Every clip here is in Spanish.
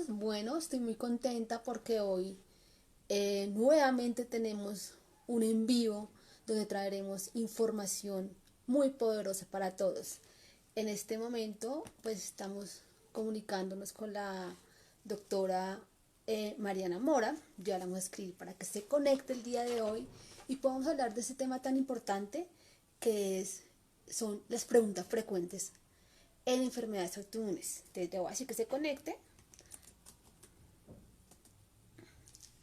todos. Bueno, estoy muy contenta porque hoy nuevamente tenemos un en vivo donde traeremos información muy poderosa para todos. En este momento, pues estamos comunicándonos con la doctora Mariana Mora. Ya la vamos a escribir para que se conecte el día de hoy y podamos hablar de ese tema tan importante son las preguntas frecuentes en enfermedades autoinmunes. Entonces, le voy a decir que se conecte.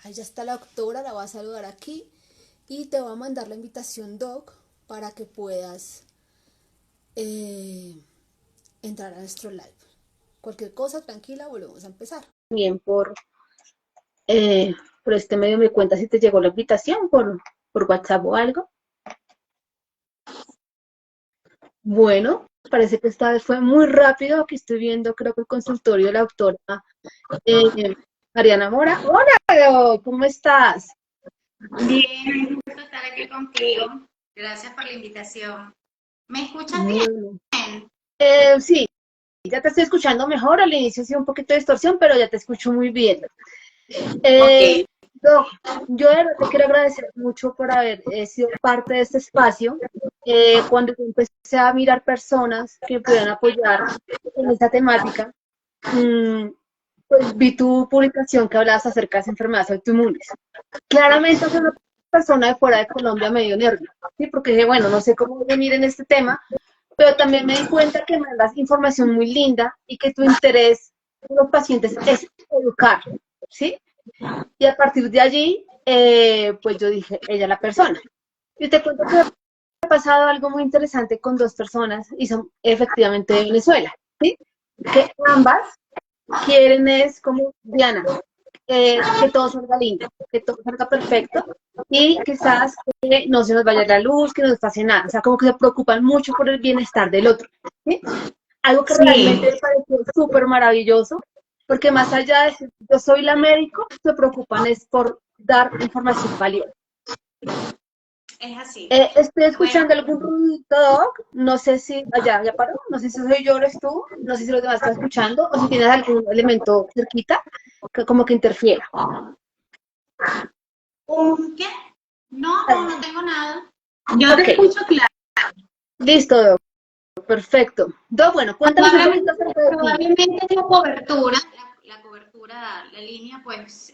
Ahí ya está la doctora, la voy a saludar aquí y te voy a mandar la invitación, Doc, para que puedas eh, entrar a nuestro live. Cualquier cosa, tranquila, volvemos a empezar. Bien, eh, por este medio me cuenta si te llegó la invitación por WhatsApp o algo. Bueno, parece que esta vez fue muy rápido. Aquí estoy viendo, creo que el consultorio de la doctora eh, Mariana Mora. Hola, Doc, ¿cómo estás? Bien, un gusto estar aquí contigo. Gracias por la invitación. ¿Me escuchas Bueno. bien? Sí, ya te estoy escuchando mejor. Al inicio sí un poquito de distorsión, pero ya te escucho muy bien. Eh, Ok. Doc, yo de verdad te quiero agradecer mucho por haber sido parte de este espacio. Cuando yo empecé a mirar personas que pudieran apoyar en esta temática, mm, pues vi tu publicación que hablabas acerca de las enfermedades autoinmunes. Claramente es una persona de fuera de Colombia medio nervio, ¿sí? Porque dije, bueno, no sé cómo venir en este tema, pero también me di cuenta que me das información muy linda y que tu interés en los pacientes es educar, ¿sí? Y a partir de allí, pues yo dije, ella es la persona. Y te cuento que ha pasado algo muy interesante con dos personas y son efectivamente de Venezuela, ¿sí? Que ambas quieren es como Diana, que todo salga lindo, que todo salga perfecto y quizás que no se nos vaya la luz, que no nos pase nada, o sea, como que se preocupan mucho por el bienestar del otro, ¿sí? Algo que Sí, realmente me pareció súper maravilloso, porque más allá de decir yo soy la médico, se preocupan es por dar información valiosa. es así. Estoy Bueno, escuchando algún ruidito, Doc. No sé si allá ya paró. No sé si soy yo o eres tú. No sé si los demás están escuchando o si tienes algún elemento cerquita que como que interfiera. ¿un qué? No, no, no tengo nada. Yo te Ok, escucho claro. listo, Doc. Perfecto. Doc, bueno, cuéntanos un poquito Probablemente, acerca de ti. probablemente la cobertura, la cobertura, la línea, pues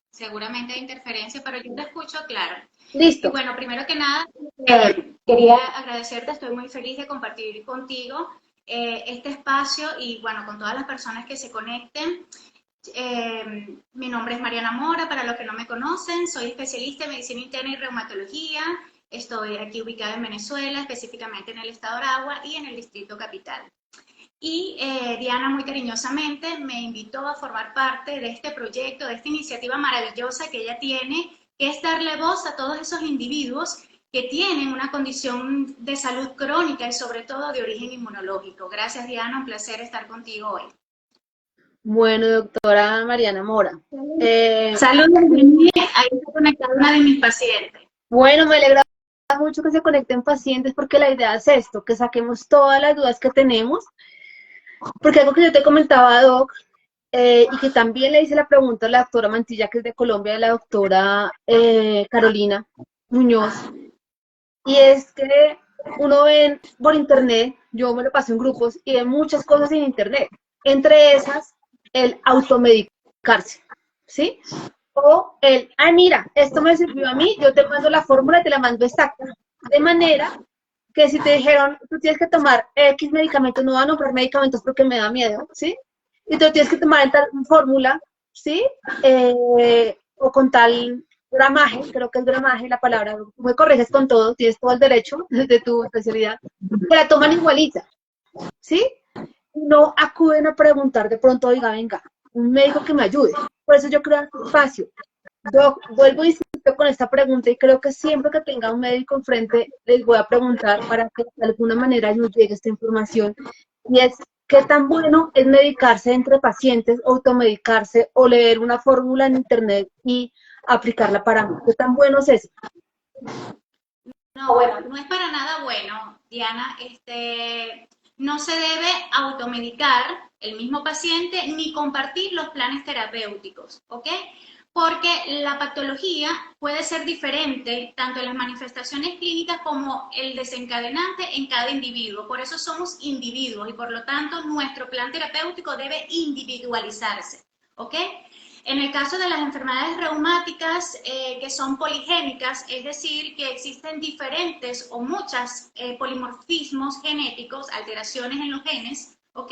seguramente hay interferencia, pero yo te escucho claro. Y Listo. bueno, primero que nada, quería agradecerte, estoy muy feliz de compartir contigo este espacio y bueno, con todas las personas que se conecten. Mi nombre es Mariana Mora, para los que no me conocen, soy especialista en medicina interna y reumatología. Estoy aquí ubicada en Venezuela, específicamente en el estado de Aragua y en el distrito capital. Y Diana muy cariñosamente me invitó a formar parte de este proyecto, de esta iniciativa maravillosa que ella tiene, que es darle voz a todos esos individuos que tienen una condición de salud crónica y sobre todo de origen inmunológico. Gracias Diana, un placer estar contigo hoy. Bueno, doctora Mariana Mora. Eh, Saludos, ahí está conectada una de mis pacientes. bueno, me alegra mucho que se conecten pacientes porque la idea es esto, que saquemos todas las dudas que tenemos. Porque algo que yo te comentaba, Doc, y que también le hice la pregunta a la doctora Mantilla, que es de Colombia, a la doctora Carolina Muñoz, y es que uno ve por internet, yo me lo paso en grupos, y ve muchas cosas en internet, entre esas el automedicarse, ¿sí? O el, ay, mira, esto me sirvió a mí, yo te mando la fórmula y te la mando exacta. De manera que si te dijeron, tú tienes que tomar X medicamentos, no voy a nombrar medicamentos porque me da miedo, ¿sí? Y tú tienes que tomar en tal fórmula, ¿sí? O con tal gramaje, creo que es gramaje la palabra, tú me corriges con todo, tienes todo el derecho de tu especialidad, que la toman igualita, ¿sí? No acuden a preguntar de pronto, oiga, venga, un médico que me ayude. Por eso yo creo un espacio. Doc, vuelvo y insisto con esta pregunta y creo que siempre que tenga un médico enfrente les voy a preguntar para que de alguna manera nos llegue esta información y es qué tan bueno es medicarse entre pacientes, automedicarse o leer una fórmula en internet y aplicarla para mí. ¿Qué tan bueno es eso? No, bueno, no es para nada bueno, Diana. no se debe automedicar el mismo paciente ni compartir los planes terapéuticos, ¿ok? Porque la patología puede ser diferente tanto en las manifestaciones clínicas como el desencadenante en cada individuo. Por eso somos individuos y por lo tanto nuestro plan terapéutico debe individualizarse, ¿ok? En el caso de las enfermedades reumáticas que son poligénicas, es decir, que existen diferentes o muchos polimorfismos genéticos, alteraciones en los genes, ¿ok?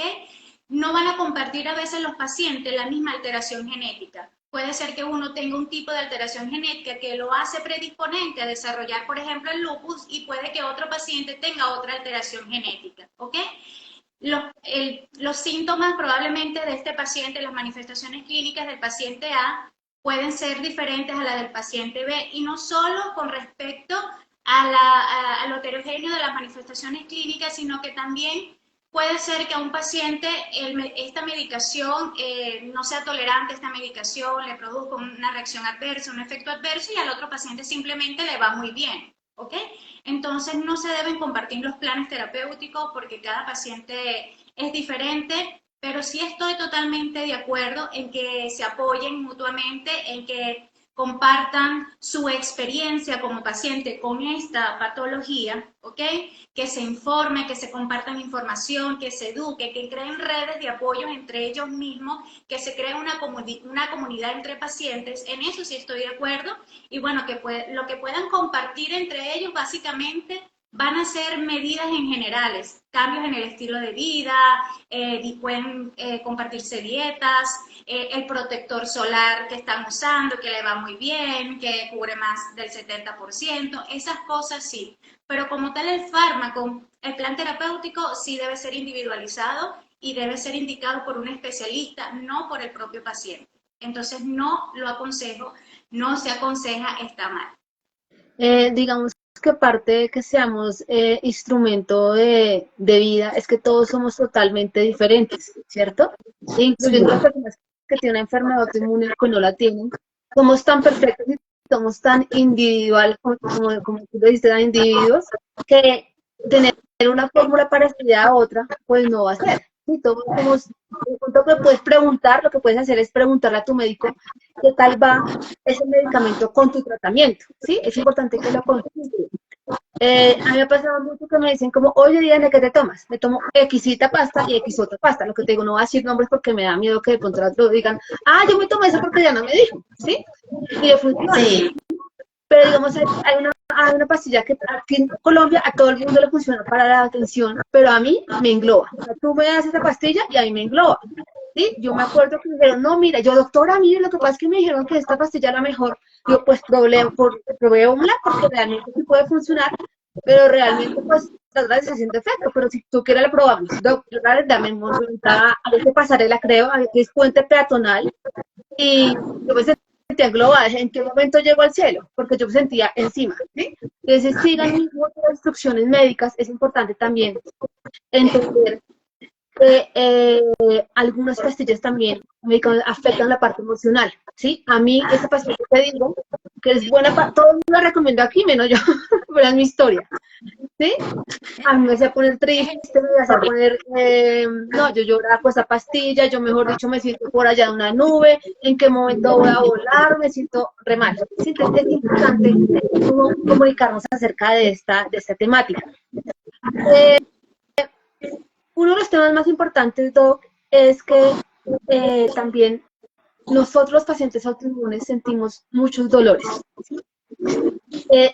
No van a compartir a veces los pacientes la misma alteración genética. Puede ser que uno tenga un tipo de alteración genética que lo hace predisponente a desarrollar, por ejemplo, el lupus, y puede que otro paciente tenga otra alteración genética, ¿ok? Los síntomas probablemente de este paciente, las manifestaciones clínicas del paciente A, pueden ser diferentes a las del paciente B, y no solo con respecto a lo heterogéneo de las manifestaciones clínicas, sino que también puede ser que a un paciente esta medicación no sea tolerante a esta medicación, le produzca una reacción adversa, un efecto adverso, y al otro paciente simplemente le va muy bien, ¿ok? Entonces no se deben compartir los planes terapéuticos porque cada paciente es diferente, pero sí estoy totalmente de acuerdo en que se apoyen mutuamente, en que compartan su experiencia como paciente con esta patología, ¿ok? Que se informe, que se compartan información, que se eduque, que creen redes de apoyo entre ellos mismos, que se cree una comunidad entre pacientes. En eso sí estoy de acuerdo. Y bueno, lo que puedan compartir entre ellos básicamente van a ser medidas en generales, cambios en el estilo de vida, pueden compartirse dietas, el protector solar que están usando, que le va muy bien, que cubre más del 70%, esas cosas sí. Pero como tal el fármaco, el plan terapéutico sí debe ser individualizado y debe ser indicado por un especialista, no por el propio paciente. Entonces no lo aconsejo, no se aconseja, está mal. Digamos que parte de que seamos instrumento de vida es que todos somos totalmente diferentes, ¿cierto? Incluyendo las personas que tienen una enfermedad autoinmune o que no la tienen. Somos tan perfectos y somos tan individuales, como tú lo dices, tan individuos, que tener una fórmula parecida a otra, pues no va a ser. Sí, todos somos, el punto que puedes preguntar, lo que puedes hacer es preguntarle a tu médico qué tal va ese medicamento con tu tratamiento, ¿sí? Es importante que lo consultes. A mí me ha pasado mucho que me dicen como, oye, Diana, ¿qué te tomas? Me tomo Xita pasta y X otra pasta. Lo que te digo, no voy a decir nombres porque me da miedo que de pronto lo digan, ah, yo me tomé eso porque ya no me dijo, ¿sí? Y le funciona. Sí. Pero digamos, hay una pastilla que aquí en Colombia a todo el mundo le funciona para la atención, pero a mí me engloba. O sea, tú me das esa pastilla y a mí me engloba. ¿Sí? Yo me acuerdo que me dijeron, no, mira, yo doctora, mire, lo que pasa es que me dijeron que esta pastilla era mejor. Yo pues probé una porque realmente sí puede funcionar, pero realmente pues las gracias haciendo efecto, pero si tú quieres la probamos. Doctora, dame un a veces pasarela, creo, a veces puente peatonal, y yo me sentía englobada, ¿en qué momento llego al cielo? Porque yo me sentía encima, ¿sí? Entonces sigan muchas instrucciones médicas, es importante también entender algunas pastillas también afectan la parte emocional, ¿sí? A mí, esa pastilla que te digo, que es buena para, todo el mundo la recomiendo aquí, menos yo, pero es mi historia, ¿sí? A mí me hacía poner triste, me hacía poner, no, yo lloraba con esa pastilla, yo mejor dicho me siento por allá de una nube, en qué momento voy a volar, me siento re mal. ¿Sí? Entonces es importante comunicarnos acerca de esta temática. Uno de los temas más importantes, Doc, es que también nosotros los pacientes autoinmunes sentimos muchos dolores.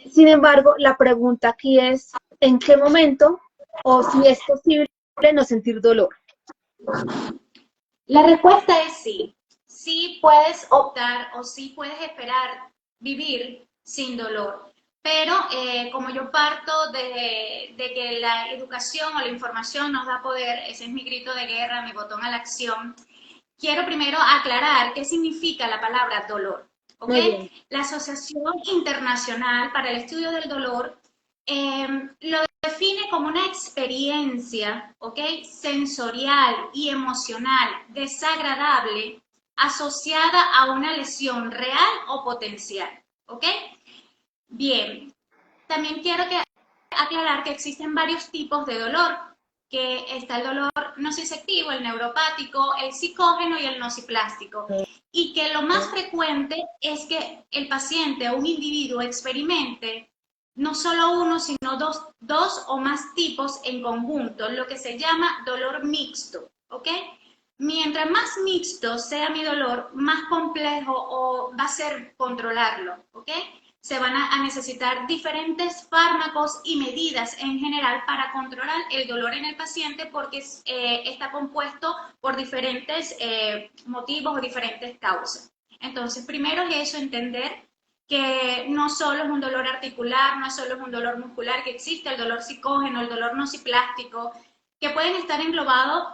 Sin embargo, la pregunta aquí es, ¿en qué momento o si es posible no sentir dolor? La respuesta es sí. Sí puedes optar o sí puedes esperar vivir sin dolor. Pero como yo parto de que la educación o la información nos da poder, ese es mi grito de guerra, mi botón a la acción, quiero primero aclarar qué significa la palabra dolor. ¿Okay? La Asociación Internacional para el Estudio del Dolor lo define como una experiencia, ¿ok? Sensorial y emocional desagradable asociada a una lesión real o potencial, ¿ok? Bien, también quiero aclarar que existen varios tipos de dolor. que está el dolor nociceptivo, el neuropático, el psicógeno y el nociplástico. Y que lo más frecuente es que el paciente o un individuo experimente no solo uno, sino dos o más tipos en conjunto, lo que se llama dolor mixto, ¿ok? Mientras más mixto sea mi dolor, más complejo o va a ser controlarlo, ¿ok? Se van a necesitar diferentes fármacos y medidas en general para controlar el dolor en el paciente porque está compuesto por diferentes motivos o diferentes causas. Entonces, primero es eso, entender que no solo es un dolor articular, no solo es un dolor muscular, que existe el dolor psicógeno, el dolor nociplástico, que pueden estar englobados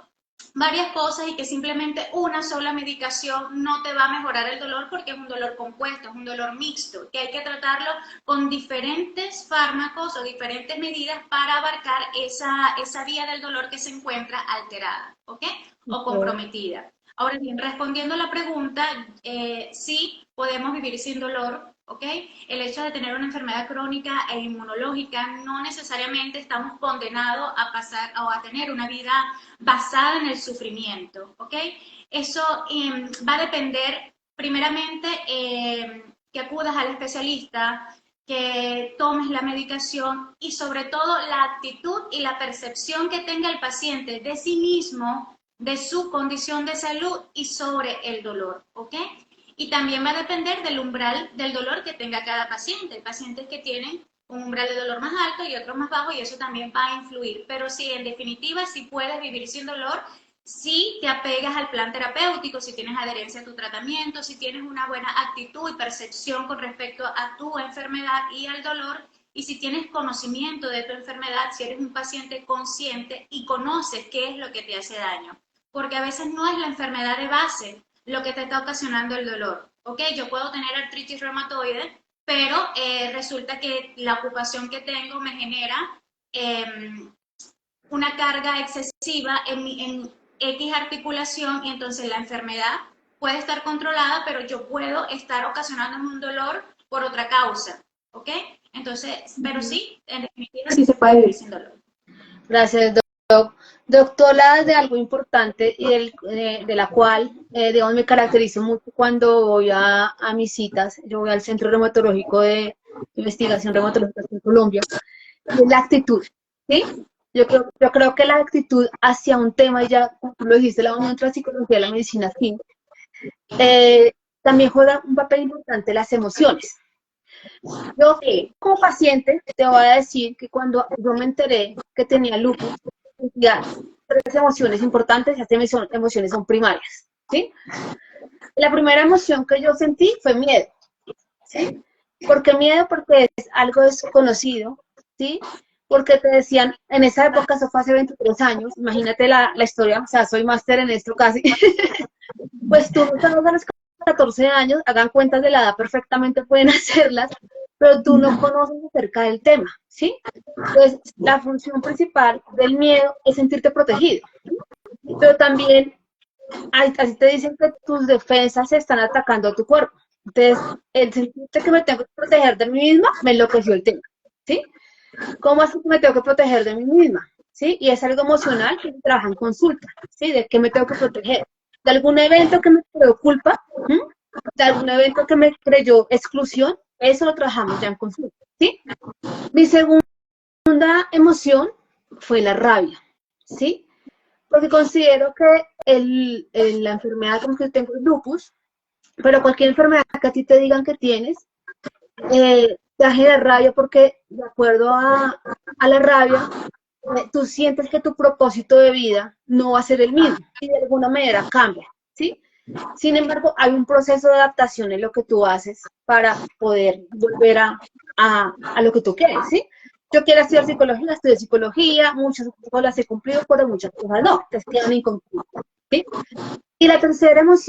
varias cosas y que simplemente una sola medicación no te va a mejorar el dolor porque es un dolor compuesto, es un dolor mixto, que hay que tratarlo con diferentes fármacos o diferentes medidas para abarcar esa vía del dolor que se encuentra alterada, ¿ok? O comprometida. Ahora bien, respondiendo a la pregunta, sí podemos vivir sin dolor, ¿ok? El hecho de tener una enfermedad crónica e inmunológica no necesariamente estamos condenados a pasar o a tener una vida basada en el sufrimiento, ¿ok? Eso va a depender primeramente que acudas al especialista, que tomes la medicación y sobre todo la actitud y la percepción que tenga el paciente de sí mismo, de su condición de salud y sobre el dolor, ¿ok? Y también va a depender del umbral del dolor que tenga cada paciente. Hay pacientes que tienen un umbral de dolor más alto y otro más bajo y eso también va a influir. Pero sí, en definitiva, si puedes vivir sin dolor, si te apegas al plan terapéutico, si tienes adherencia a tu tratamiento, si tienes una buena actitud y percepción con respecto a tu enfermedad y al dolor, y si tienes conocimiento de tu enfermedad, si eres un paciente consciente y conoces qué es lo que te hace daño. Porque a veces no es la enfermedad de base lo que te está ocasionando el dolor. ¿Ok? Yo puedo tener artritis reumatoide, pero resulta que la ocupación que tengo me genera una carga excesiva en X articulación y entonces la enfermedad puede estar controlada, pero yo puedo estar ocasionándome un dolor por otra causa. ¿Ok? Entonces, pero sí, en definitiva sí se puede vivir sin dolor. Gracias, doctor. Doctora, de algo importante y de la cual, digamos, me caracterizo mucho cuando voy a mis citas. Yo voy al Centro Reumatológico de Investigación Reumatológica en Colombia, y es la actitud, ¿sí? Yo creo que la actitud hacia un tema, y ya como tú lo dijiste, la unión entre la psicología y la medicina, sí, también juega un papel importante las emociones. Yo, como paciente, te voy a decir que cuando yo me enteré que tenía lupus, ya tres emociones importantes, estas emociones son primarias, ¿sí? La primera emoción que yo sentí fue miedo, ¿sí? ¿Por qué miedo? Porque es algo desconocido, ¿sí? Porque te decían, en esa época, eso fue hace 23 años, imagínate la historia, o sea, soy máster en esto casi, pues tú no sabes a los 14 años, hagan cuentas de la edad, perfectamente pueden hacerlas, pero tú no conoces acerca del tema, ¿sí? Entonces, la función principal del miedo es sentirte protegido, pero también, así te dicen que tus defensas se están atacando a tu cuerpo. Entonces, el sentirte que me tengo que proteger de mí misma, me enloqueció el tema, ¿sí? ¿Cómo así que me tengo que proteger de mí misma? ¿Sí? Y es algo emocional que se trabaja en consulta, ¿sí? De qué me tengo que proteger. De algún evento que me creó culpa, ¿sí? De algún evento que me creyó exclusión, eso lo trabajamos ya en consulta, ¿sí? Mi segunda emoción fue la rabia, ¿sí? Porque considero que la enfermedad como que tengo el lupus, pero cualquier enfermedad que a ti te digan que tienes, te genera rabia porque de acuerdo a la rabia, tú sientes que tu propósito de vida no va a ser el mismo y de alguna manera cambia, ¿sí? Sin embargo, hay un proceso de adaptación en lo que tú haces para poder volver a lo que tú quieres, ¿sí? Yo quiero estudiar psicología, estudio psicología, muchas cosas las he cumplido, pero muchas cosas no, te quedan inconclusas, ¿sí? Y la tercera emoción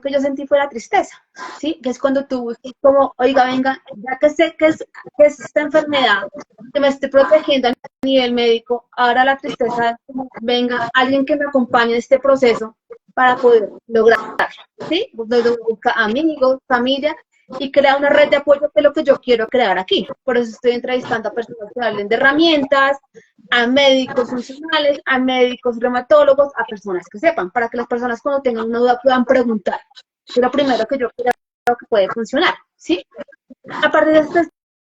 que yo sentí fue la tristeza, ¿sí? Que es cuando tú, como, oiga, venga, ya que sé que es esta enfermedad, que me estoy protegiendo a nivel médico, ahora la tristeza es como, venga, alguien que me acompañe en este proceso para poder lograrlo, ¿sí? Donde busca amigos, familia, y crea una red de apoyo que es lo que yo quiero crear aquí. Por eso estoy entrevistando a personas que hablen de herramientas, a médicos funcionales, a médicos reumatólogos, a personas que sepan, para que las personas cuando tengan una duda puedan preguntar. Es lo primero que yo creo que puede funcionar, ¿sí? Aparte de estas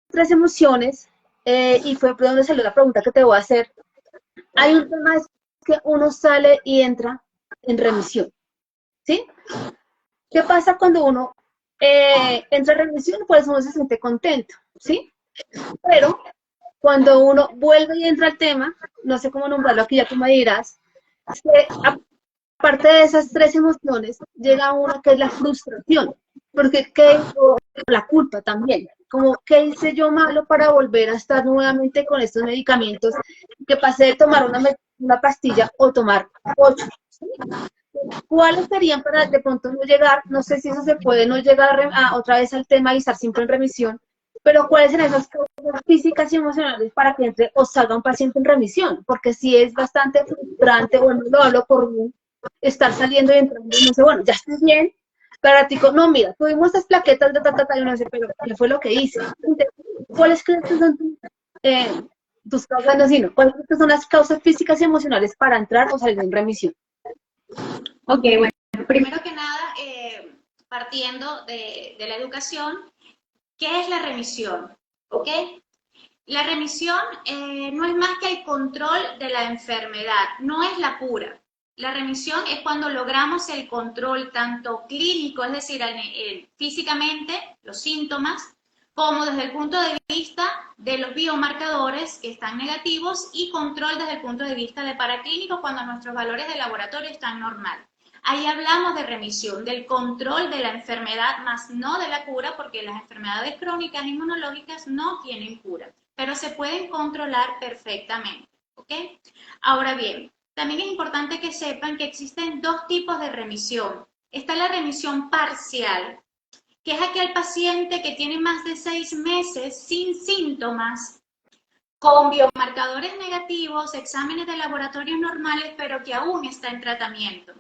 tres emociones, y fue por donde salió la pregunta que te voy a hacer, hay un tema es que uno sale y entra en remisión, ¿sí? ¿Qué pasa cuando uno entra en remisión? Pues uno se siente contento, ¿sí? Pero cuando uno vuelve y entra al tema, no sé cómo nombrarlo aquí, ya tú me dirás, aparte de esas tres emociones, llega una que es la frustración, porque o la culpa también, como qué hice yo malo para volver a estar nuevamente con estos medicamentos, que pasé de tomar una pastilla o tomar 8. ¿Sí? ¿Cuáles serían para de pronto no llegar, no sé si eso se puede, no llegar otra vez al tema y estar siempre en remisión, pero cuáles son esas causas físicas y emocionales para que entre o salga un paciente en remisión? Porque si es bastante frustrante, bueno, lo hablo por mí, estar saliendo y entrando y no sé, bueno, ya estoy bien, pero a ti, no, mira, tuvimos estas plaquetas de y no sé, pero ¿qué fue lo que hice? ¿Cuáles crees que son tus causas, no, sino, cuáles crees que son las causas físicas y emocionales para entrar o salir en remisión? Ok, bueno, primero que nada, partiendo de la educación, ¿qué es la remisión? ¿Ok? La remisión no es más que el control de la enfermedad, no es la cura. La remisión es cuando logramos el control tanto clínico, es decir, físicamente, los síntomas, como desde el punto de vista de los biomarcadores que están negativos y control desde el punto de vista de paraclínico cuando nuestros valores de laboratorio están normales. Ahí hablamos de remisión, del control de la enfermedad, más no de la cura, porque las enfermedades crónicas inmunológicas no tienen cura, pero se pueden controlar perfectamente, ¿ok? Ahora bien, también es importante que sepan que existen dos tipos de remisión. Está la remisión parcial, que es aquel paciente que tiene más de 6 meses sin síntomas, con biomarcadores negativos, exámenes de laboratorio normales, pero que aún está en tratamiento.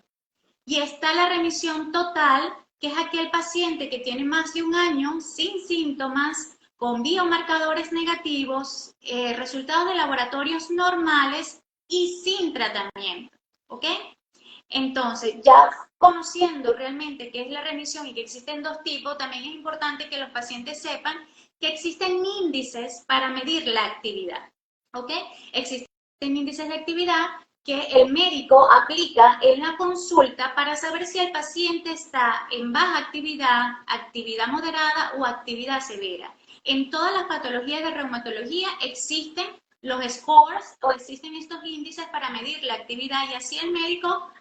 Y está la remisión total, que es aquel paciente que tiene más de un año sin síntomas, con biomarcadores negativos, resultados de laboratorios normales y sin tratamiento. ¿Ok? Entonces, ya conociendo realmente qué es la remisión y que existen dos tipos, también es importante que los pacientes sepan que existen índices para medir la actividad. ¿Ok? Existen índices de actividad que el médico aplica en la consulta para saber si el paciente está en baja actividad, actividad moderada o actividad severa. En todas las patologías de reumatología existen los scores o existen estos índices para medir la actividad y así el médico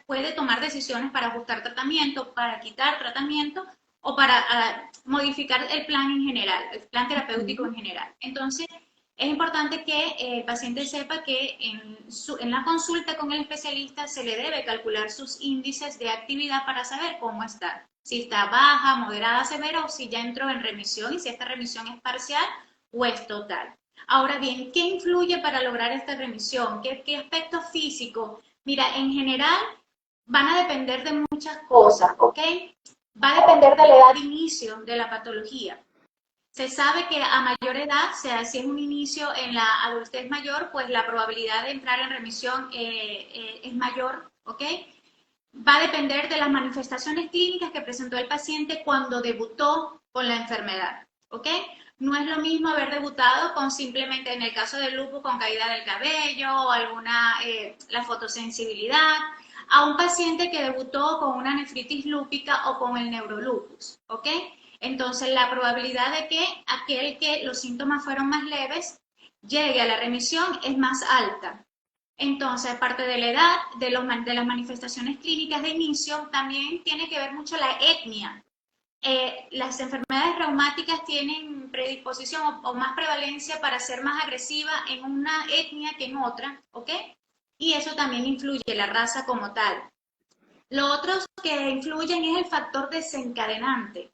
puede tomar decisiones para ajustar tratamiento, para quitar tratamiento o para modificar el plan en general, el plan terapéutico en general. Entonces, es importante que el paciente sepa que en la consulta con el especialista se le debe calcular sus índices de actividad para saber cómo está. Si está baja, moderada, severa o si ya entró en remisión y si esta remisión es parcial o es total. Ahora bien, ¿qué influye para lograr esta remisión? ¿Qué aspectos físicos? Mira, en general van a depender de muchas cosas, ¿ok? Va a depender de la edad de inicio de la patología. Se sabe que a mayor edad, o sea, si es un inicio en la adultez mayor, pues la probabilidad de entrar en remisión es mayor, ¿ok? Va a depender de las manifestaciones clínicas que presentó el paciente cuando debutó con la enfermedad, ¿ok? No es lo mismo haber debutado con simplemente, en el caso del lupus, con caída del cabello o la fotosensibilidad, a un paciente que debutó con una nefritis lúpica o con el neurolupus, ¿ok? Entonces, la probabilidad de que aquel que los síntomas fueron más leves llegue a la remisión es más alta. Entonces, aparte de la edad, de las manifestaciones clínicas de inicio, también tiene que ver mucho la etnia. Las enfermedades reumáticas tienen predisposición o más prevalencia para ser más agresiva en una etnia que en otra, ¿ok? Y eso también influye la raza como tal. Lo otro que influyen es el factor desencadenante.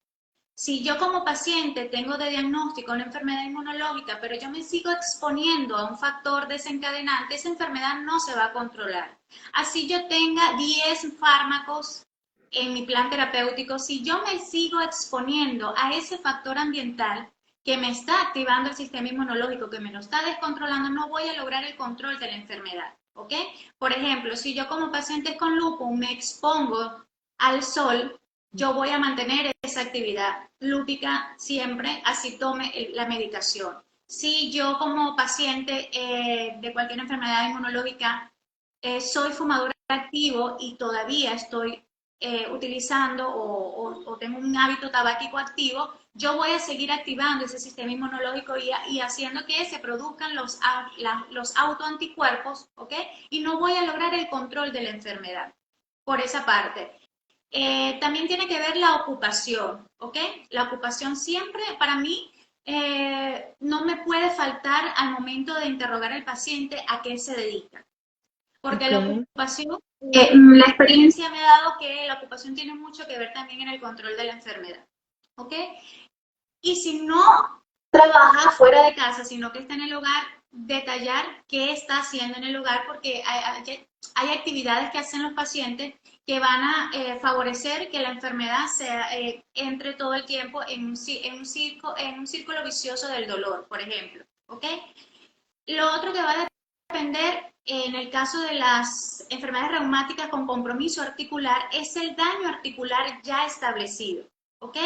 Si yo como paciente tengo de diagnóstico una enfermedad inmunológica, pero yo me sigo exponiendo a un factor desencadenante, esa enfermedad no se va a controlar. Así yo tenga 10 fármacos en mi plan terapéutico, si yo me sigo exponiendo a ese factor ambiental que me está activando el sistema inmunológico, que me lo está descontrolando, no voy a lograr el control de la enfermedad, ¿ok? Por ejemplo, si yo como paciente con lupus me expongo al sol, yo voy a mantener esa actividad lúpica siempre, así tome la medicación. Si yo como paciente de cualquier enfermedad inmunológica soy fumador activo y todavía estoy utilizando o tengo un hábito tabáquico activo, yo voy a seguir activando ese sistema inmunológico y haciendo que se produzcan los autoanticuerpos, ¿ok? Y no voy a lograr el control de la enfermedad. Por esa parte. También tiene que ver la ocupación, ¿ok? La ocupación siempre, para mí, no me puede faltar al momento de interrogar al paciente a qué se dedica. Porque la Okay. ocupación, la experiencia me ha dado que la ocupación tiene mucho que ver también en el control de la enfermedad, ¿ok? Y si no trabaja fuera de casa, sino que está en el hogar, detallar qué está haciendo en el hogar, porque hay actividades que hacen los pacientes que van a favorecer que la enfermedad entre todo el tiempo en un círculo vicioso del dolor, por ejemplo, ¿ok? Lo otro que va a depender en el caso de las enfermedades reumáticas con compromiso articular es el daño articular ya establecido, ¿ok?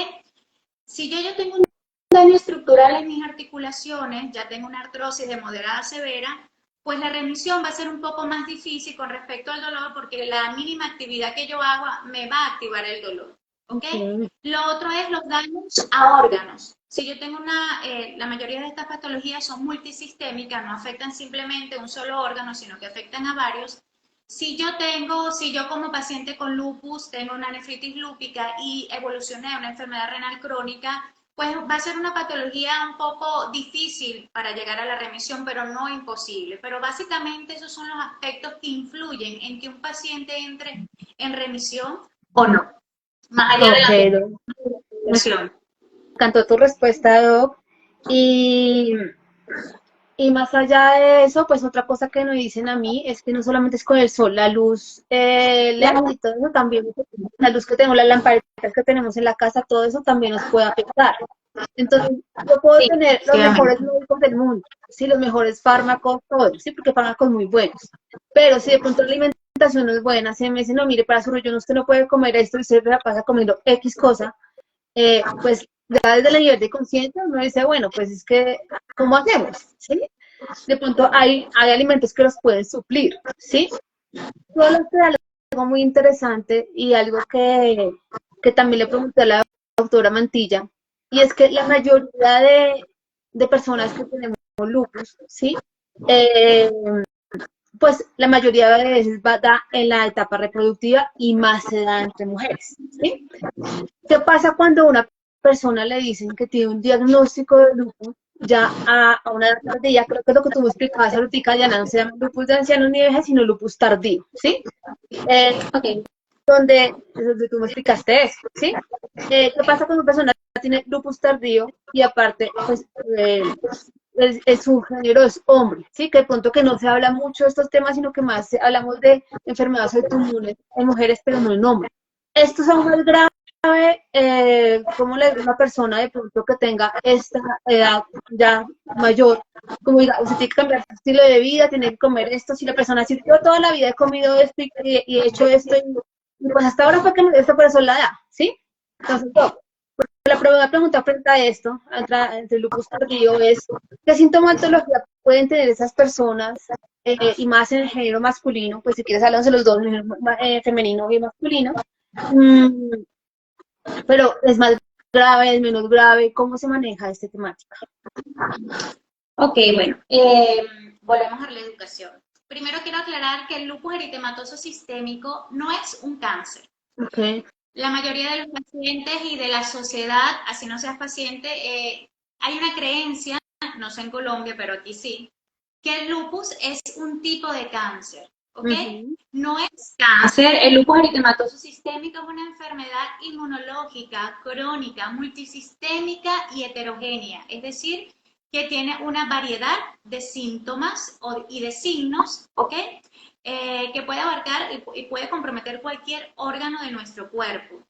Si yo tengo un daño estructural en mis articulaciones, ya tengo una artrosis de moderada a severa, pues la remisión va a ser un poco más difícil con respecto al dolor porque la mínima actividad que yo hago me va a activar el dolor, ¿ok? Okay. Lo otro es los daños a órganos. Si yo tengo la mayoría de estas patologías son multisistémicas, no afectan simplemente un solo órgano, sino que afectan a varios. Si yo como paciente con lupus tengo una nefritis lúpica y evolucioné a una enfermedad renal crónica, pues va a ser una patología un poco difícil para llegar a la remisión, pero no imposible. Pero básicamente esos son los aspectos que influyen en que un paciente entre en remisión o no, más allá de Ok, la Doc. Me remisión. encantó tu respuesta, Doc. Y, y más allá de eso, pues otra cosa que me dicen a mí es que no solamente es con el sol, la luz LED y todo eso también, la luz que tenemos, las lamparitas que tenemos en la casa, todo eso también nos puede afectar. Entonces, yo puedo Sí, tener los efectivamente. mejores médicos del mundo, sí, los mejores fármacos, todo, sí, porque fármacos muy buenos. Pero si de pronto la alimentación no es buena, si me dicen, no, mire, para su riñón usted no puede comer esto y usted la pasa comiendo X cosa, pues ya desde el nivel de conciencia uno dice, bueno, pues es que, ¿cómo hacemos? ¿Sí? De pronto hay alimentos que los pueden suplir, ¿sí? Todo lo que es algo muy interesante y algo que también le pregunté a la doctora Mantilla, y es que la mayoría de personas que tenemos lupus, ¿sí? Eh, pues la mayoría de veces da en la etapa reproductiva y más se da entre mujeres, ¿sí? ¿Qué pasa cuando a una persona le dicen que tiene un diagnóstico de lupus ya a una edad tardía? Creo que es lo que tú me explicabas ahorita, Diana, no se llama lupus de ancianos ni viejas, sino lupus tardío, ¿sí? Eh, Ok. donde tú me explicaste eso, ¿sí? ¿Qué pasa cuando una persona tiene lupus tardío y aparte, pues, su género es hombre, ¿sí? Que de pronto que no se habla mucho de estos temas, sino que más hablamos de enfermedades autoinmunes en mujeres, pero no en hombres. Estos son más graves cómo le dice a una persona de pronto que tenga esta edad ya mayor, como diga, usted tiene que cambiar su estilo de vida, tiene que comer esto, si la persona dice, yo toda la vida he comido esto y he hecho esto, y pues hasta ahora fue que me dio esto, por eso la edad, ¿sí? Entonces, no. La primera pregunta frente a esto, entre el lupus tardío, es ¿qué sintomatología pueden tener esas personas y más en el género masculino? Pues si quieres hablamos de los dos, femenino y masculino. Mm, pero es más grave, es menos grave, ¿cómo se maneja esta temática? Ok, bueno, volvemos a la educación. Primero quiero aclarar que el lupus eritematoso sistémico no es un cáncer. Okay. La mayoría de los pacientes y de la sociedad, así no seas paciente, hay una creencia, no sé en Colombia, pero aquí sí, que el lupus es un tipo de cáncer, ¿ok? Uh-huh. No es cáncer, el lupus eritematoso sistémico es una enfermedad inmunológica, crónica, multisistémica y heterogénea, es decir, que tiene una variedad de síntomas y de signos, ¿ok? que puede abarcar y puede comprometer cualquier órgano de nuestro cuerpo,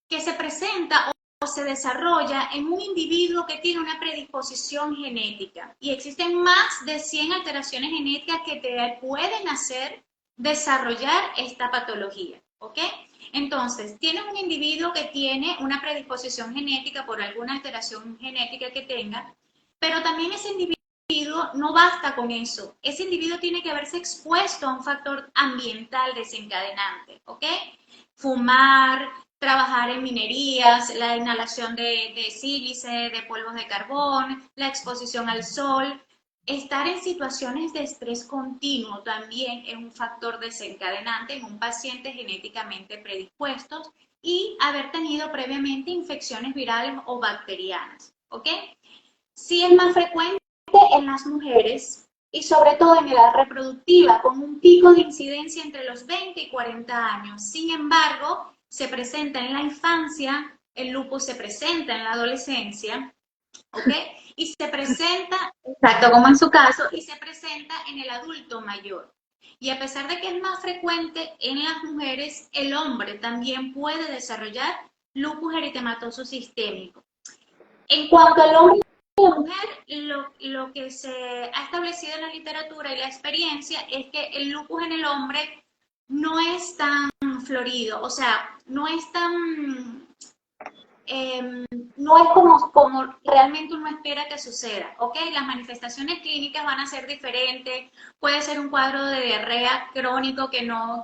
que se presenta o se desarrolla en un individuo que tiene una predisposición genética. Y existen más de 100 alteraciones genéticas que te pueden hacer desarrollar esta patología, ¿ok? Entonces, tienes un individuo que tiene una predisposición genética por alguna alteración genética que tenga, pero también ese individuo no basta con eso. Ese individuo tiene que haberse expuesto a un factor ambiental desencadenante, ¿ok? Fumar, trabajar en minerías, la inhalación de sílice, de polvos de carbón, la exposición al sol. Estar en situaciones de estrés continuo también es un factor desencadenante en un paciente genéticamente predispuesto y haber tenido previamente infecciones virales o bacterianas, ¿ok? Sí es más frecuente en las mujeres y sobre todo en la edad reproductiva, con un pico de incidencia entre los 20 y 40 años. Sin embargo, se presenta en la infancia, el lupus se presenta en la adolescencia, ¿ok? Y se presenta, exacto, como en su caso, y se presenta en el adulto mayor. Y a pesar de que es más frecuente en las mujeres, el hombre también puede desarrollar lupus eritematoso sistémico. En cuanto al hombre y la mujer, lo que se ha establecido en la literatura y la experiencia es que el lupus en el hombre no es tan florido, o sea, no es tan no es como realmente uno espera que suceda, ¿ok? Las manifestaciones clínicas van a ser diferentes, puede ser un cuadro de diarrea crónico que no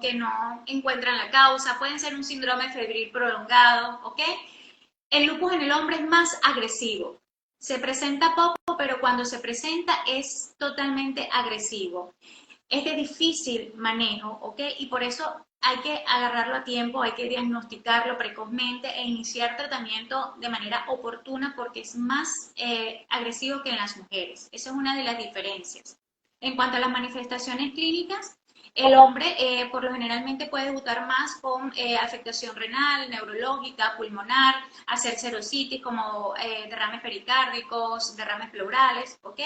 encuentran la causa, pueden ser un síndrome febril prolongado, ¿ok? El lupus en el hombre es más agresivo, se presenta poco, pero cuando se presenta es totalmente agresivo. Es de difícil manejo, ¿ok? Y por eso hay que agarrarlo a tiempo, hay que diagnosticarlo precozmente e iniciar tratamiento de manera oportuna porque es más agresivo que en las mujeres. Esa es una de las diferencias. En cuanto a las manifestaciones clínicas, el hombre por lo generalmente puede debutar más con afectación renal, neurológica, pulmonar, hacer serositis como derrames pericárdicos, derrames pleurales, ¿ok?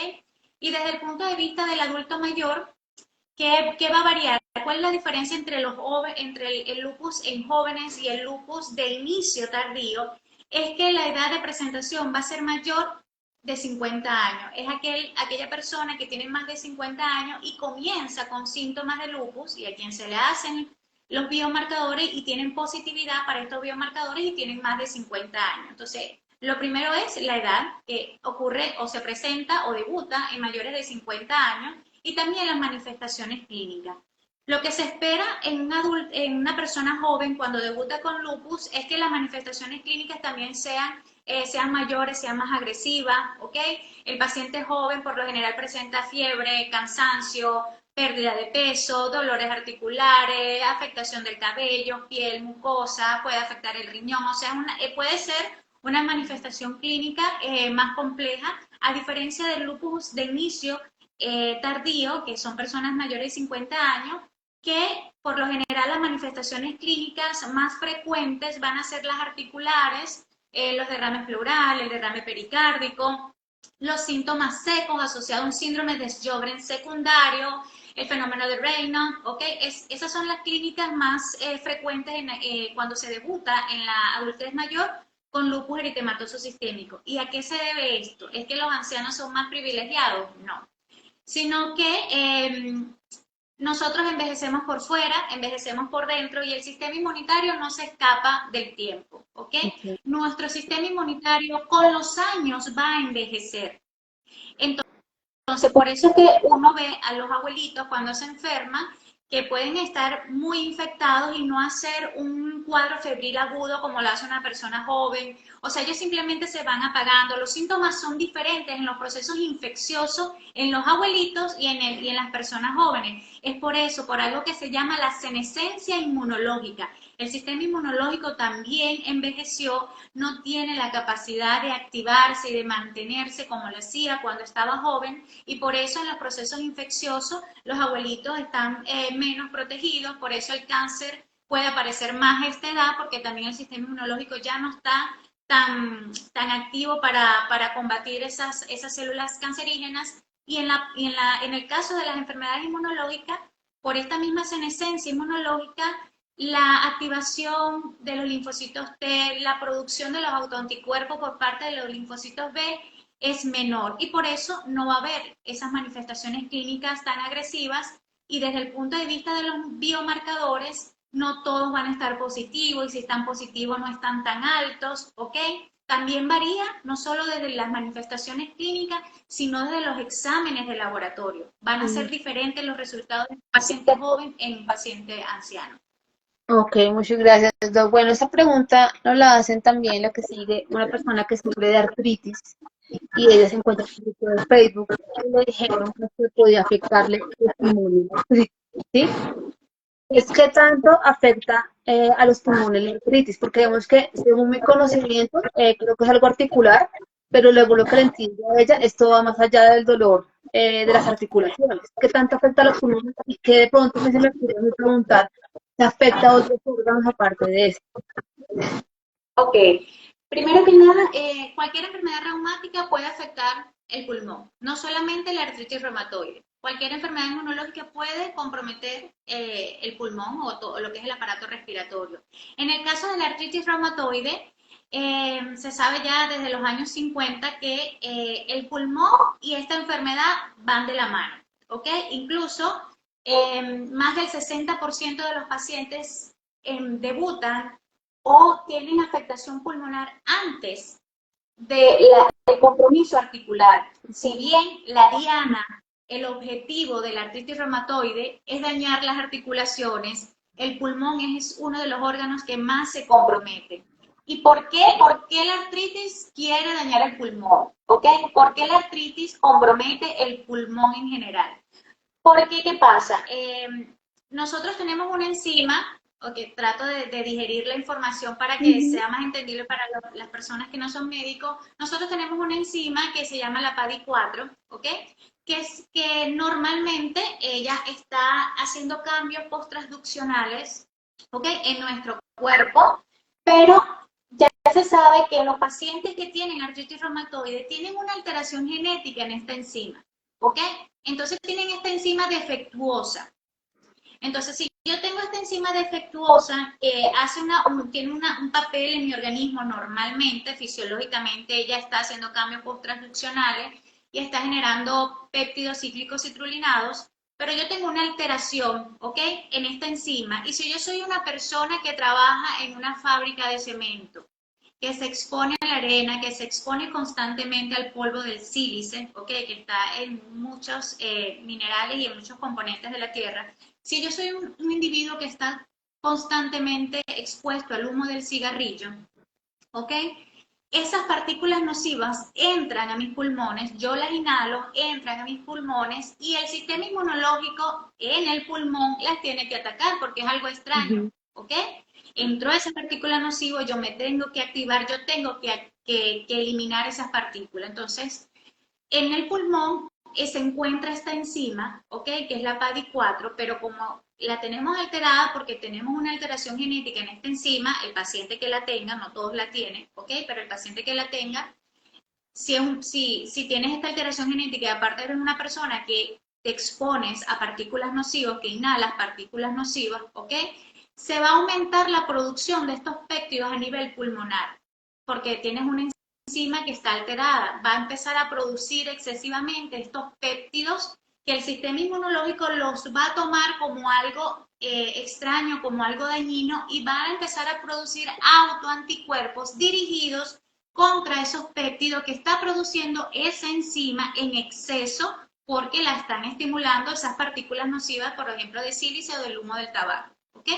Y desde el punto de vista del adulto mayor, ¿qué va a variar? ¿Cuál es la diferencia entre, entre el lupus en jóvenes y el lupus de inicio tardío? Es que la edad de presentación va a ser mayor de 50 años. Es aquella persona que tiene más de 50 años y comienza con síntomas de lupus y a quien se le hacen los biomarcadores y tienen positividad para estos biomarcadores y tienen más de 50 años. Entonces, lo primero es la edad que ocurre o se presenta o debuta en mayores de 50 años y también las manifestaciones clínicas. Lo que se espera en una persona joven cuando debuta con lupus es que las manifestaciones clínicas también sean mayores, sean más agresivas, ¿ok? El paciente joven por lo general presenta fiebre, cansancio, pérdida de peso, dolores articulares, afectación del cabello, piel, mucosa, puede afectar el riñón, o sea, puede ser una manifestación clínica más compleja, a diferencia del lupus de inicio tardío, que son personas mayores de 50 años, que por lo general las manifestaciones clínicas más frecuentes van a ser las articulares, los derrames pleurales, el derrame pericárdico, los síntomas secos asociados a un síndrome de Sjögren secundario, el fenómeno de Raynaud, ¿ok? Esas son las clínicas más frecuentes cuando se debuta en la adultez mayor con lupus eritematoso sistémico. ¿Y a qué se debe esto? ¿Es que los ancianos son más privilegiados? No, sino que nosotros envejecemos por fuera, envejecemos por dentro y el sistema inmunitario no se escapa del tiempo, ¿ok? Okay. Nuestro sistema inmunitario con los años va a envejecer. Entonces, por eso es que uno ve a los abuelitos cuando se enferman que pueden estar muy infectados y no hacer un cuadro febril agudo como lo hace una persona joven. O sea, ellos simplemente se van apagando. Los síntomas son diferentes en los procesos infecciosos en los abuelitos y en las personas jóvenes. Es por eso, por algo que se llama la senescencia inmunológica. El sistema inmunológico también envejeció, no tiene la capacidad de activarse y de mantenerse como lo hacía cuando estaba joven y por eso en los procesos infecciosos los abuelitos están menos protegidos, por eso el cáncer puede aparecer más a esta edad porque también el sistema inmunológico ya no está tan activo para combatir esas células cancerígenas y en el caso de las enfermedades inmunológicas por esta misma senescencia inmunológica, la activación de los linfocitos T, la producción de los autoanticuerpos por parte de los linfocitos B es menor y por eso no va a haber esas manifestaciones clínicas tan agresivas y desde el punto de vista de los biomarcadores no todos van a estar positivos y si están positivos no están tan altos, ¿ok? También varía no solo desde las manifestaciones clínicas, sino desde los exámenes de laboratorio. Van a ser diferentes los resultados de un paciente joven en un paciente anciano. Ok, muchas gracias, Doc. Bueno, esta pregunta nos la hacen también lo que sigue una persona que sufre de artritis y ella se encuentra en un grupo de Facebook y le dijeron que podía afectarle el pulmón, ¿sí? Es que tanto afecta a los pulmones la artritis, porque vemos que según mi conocimiento, creo que es algo articular, pero luego lo que le entiendo a ella, esto va más allá del dolor de las articulaciones. ¿Qué tanto afecta a los pulmones? Y que de pronto me se me ocurrió preguntar, ¿se afecta a otros órganos aparte de eso? Ok, primero que nada, cualquier enfermedad reumática puede afectar el pulmón, no solamente la artritis reumatoide. Cualquier enfermedad inmunológica puede comprometer el pulmón o todo lo que es el aparato respiratorio. En el caso de la artritis reumatoide, se sabe ya desde los años 50 que el pulmón y esta enfermedad van de la mano, ¿ok? Incluso más del 60% de los pacientes debutan o tienen afectación pulmonar antes del compromiso articular. Si bien la diana, el objetivo de la artritis reumatoide es dañar las articulaciones, el pulmón es uno de los órganos que más se compromete. ¿Y por qué? ¿Por qué la artritis quiere dañar el pulmón? ¿Ok? ¿Por qué la artritis compromete el pulmón en general? Porque, ¿qué pasa? Nosotros tenemos una enzima, okay, trato de digerir la información para que sea más entendible para las personas que no son médicos. Nosotros tenemos una enzima que se llama la PADI4, ¿ok? Que normalmente ella está haciendo cambios post-transduccionales, ¿ok? En nuestro cuerpo, pero ya se sabe que los pacientes que tienen artritis reumatoide tienen una alteración genética en esta enzima, ¿ok? Entonces tienen esta enzima defectuosa. Entonces, si yo tengo esta enzima defectuosa que tiene un papel en mi organismo normalmente, fisiológicamente, ella está haciendo cambios post-transduccionales y está generando péptidos cíclicos citrulinados, pero yo tengo una alteración, ¿ok? En esta enzima. Y si yo soy una persona que trabaja en una fábrica de cemento, que se expone a la arena, que se expone constantemente al polvo del sílice, ¿okay? Que está en muchos minerales y en muchos componentes de la tierra. Si yo soy un individuo que está constantemente expuesto al humo del cigarrillo, ¿ok? Esas partículas nocivas entran a mis pulmones, yo las inhalo, entran a mis pulmones y el sistema inmunológico en el pulmón las tiene que atacar porque es algo extraño, ¿ok? Entró esa partícula nociva, yo me tengo que activar, yo tengo que eliminar esas partículas. Entonces, en el pulmón se encuentra esta enzima, ¿ok? Que es la PADI4, pero como la tenemos alterada porque tenemos una alteración genética en esta enzima, el paciente que la tenga, no todos la tienen, ¿ok? Pero el paciente que la tenga, si tienes esta alteración genética y aparte eres una persona que te expones a partículas nocivas, que inhalas partículas nocivas, ¿ok? Se va a aumentar la producción de estos péptidos a nivel pulmonar, porque tienes una enzima que está alterada, va a empezar a producir excesivamente estos péptidos que el sistema inmunológico los va a tomar como algo extraño, como algo dañino y va a empezar a producir autoanticuerpos dirigidos contra esos péptidos que está produciendo esa enzima en exceso porque la están estimulando esas partículas nocivas, por ejemplo, de sílice o del humo del tabaco. ¿Ok?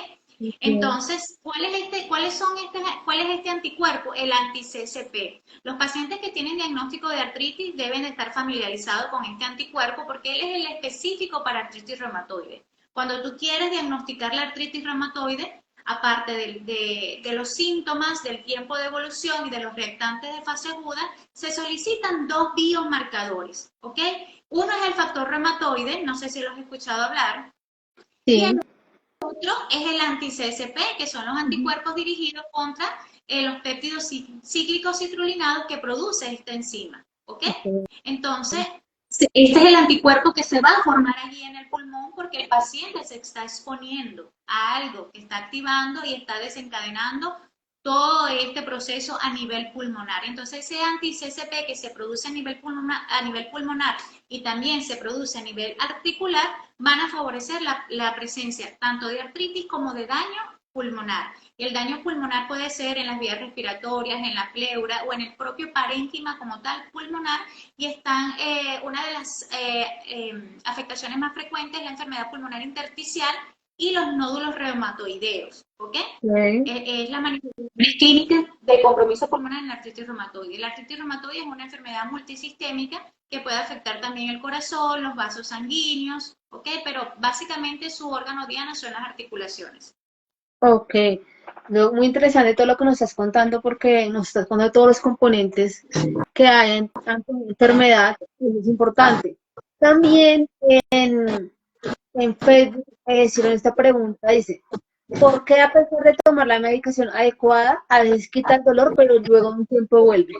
Entonces, ¿cuál es este anticuerpo? El anti-CCP. Los pacientes que tienen diagnóstico de artritis deben de estar familiarizados con este anticuerpo porque él es el específico para artritis reumatoide. Cuando tú quieres diagnosticar la artritis reumatoide, aparte de los síntomas, del tiempo de evolución y de los reactantes de fase aguda, se solicitan dos biomarcadores, ¿ok? Uno es el factor reumatoide, no sé si lo has escuchado hablar, Sí. y el otro es el anti-CSP, que son los anticuerpos dirigidos contra los péptidos cíclicos citrulinados que produce esta enzima, ¿ok? Entonces, Este es el anticuerpo que se va a formar allí en el pulmón porque el paciente se está exponiendo a algo que está activando y está desencadenando todo este proceso a nivel pulmonar. Entonces, ese anti-CCP que se produce a nivel pulmonar y también se produce a nivel articular, van a favorecer la presencia tanto de artritis como de daño pulmonar. Y el daño pulmonar puede ser en las vías respiratorias, en la pleura o en el propio parénquima como tal pulmonar, y están, una de las afectaciones más frecuentes es la enfermedad pulmonar intersticial y los nódulos reumatoideos, ¿ok? Ok. Es la manifestación clínica de compromiso pulmonar en la artritis reumatoide. La artritis reumatoide es una enfermedad multisistémica que puede afectar también el corazón, los vasos sanguíneos, ¿ok? Pero básicamente su órgano diana son las articulaciones. Ok. No, muy interesante todo lo que nos estás contando porque nos estás contando todos los componentes que hay ante una enfermedad, y eso es importante. También en Facebook hicieron esta pregunta, dice, ¿por qué a pesar de tomar la medicación adecuada, a veces quita el dolor, pero luego de un tiempo vuelve?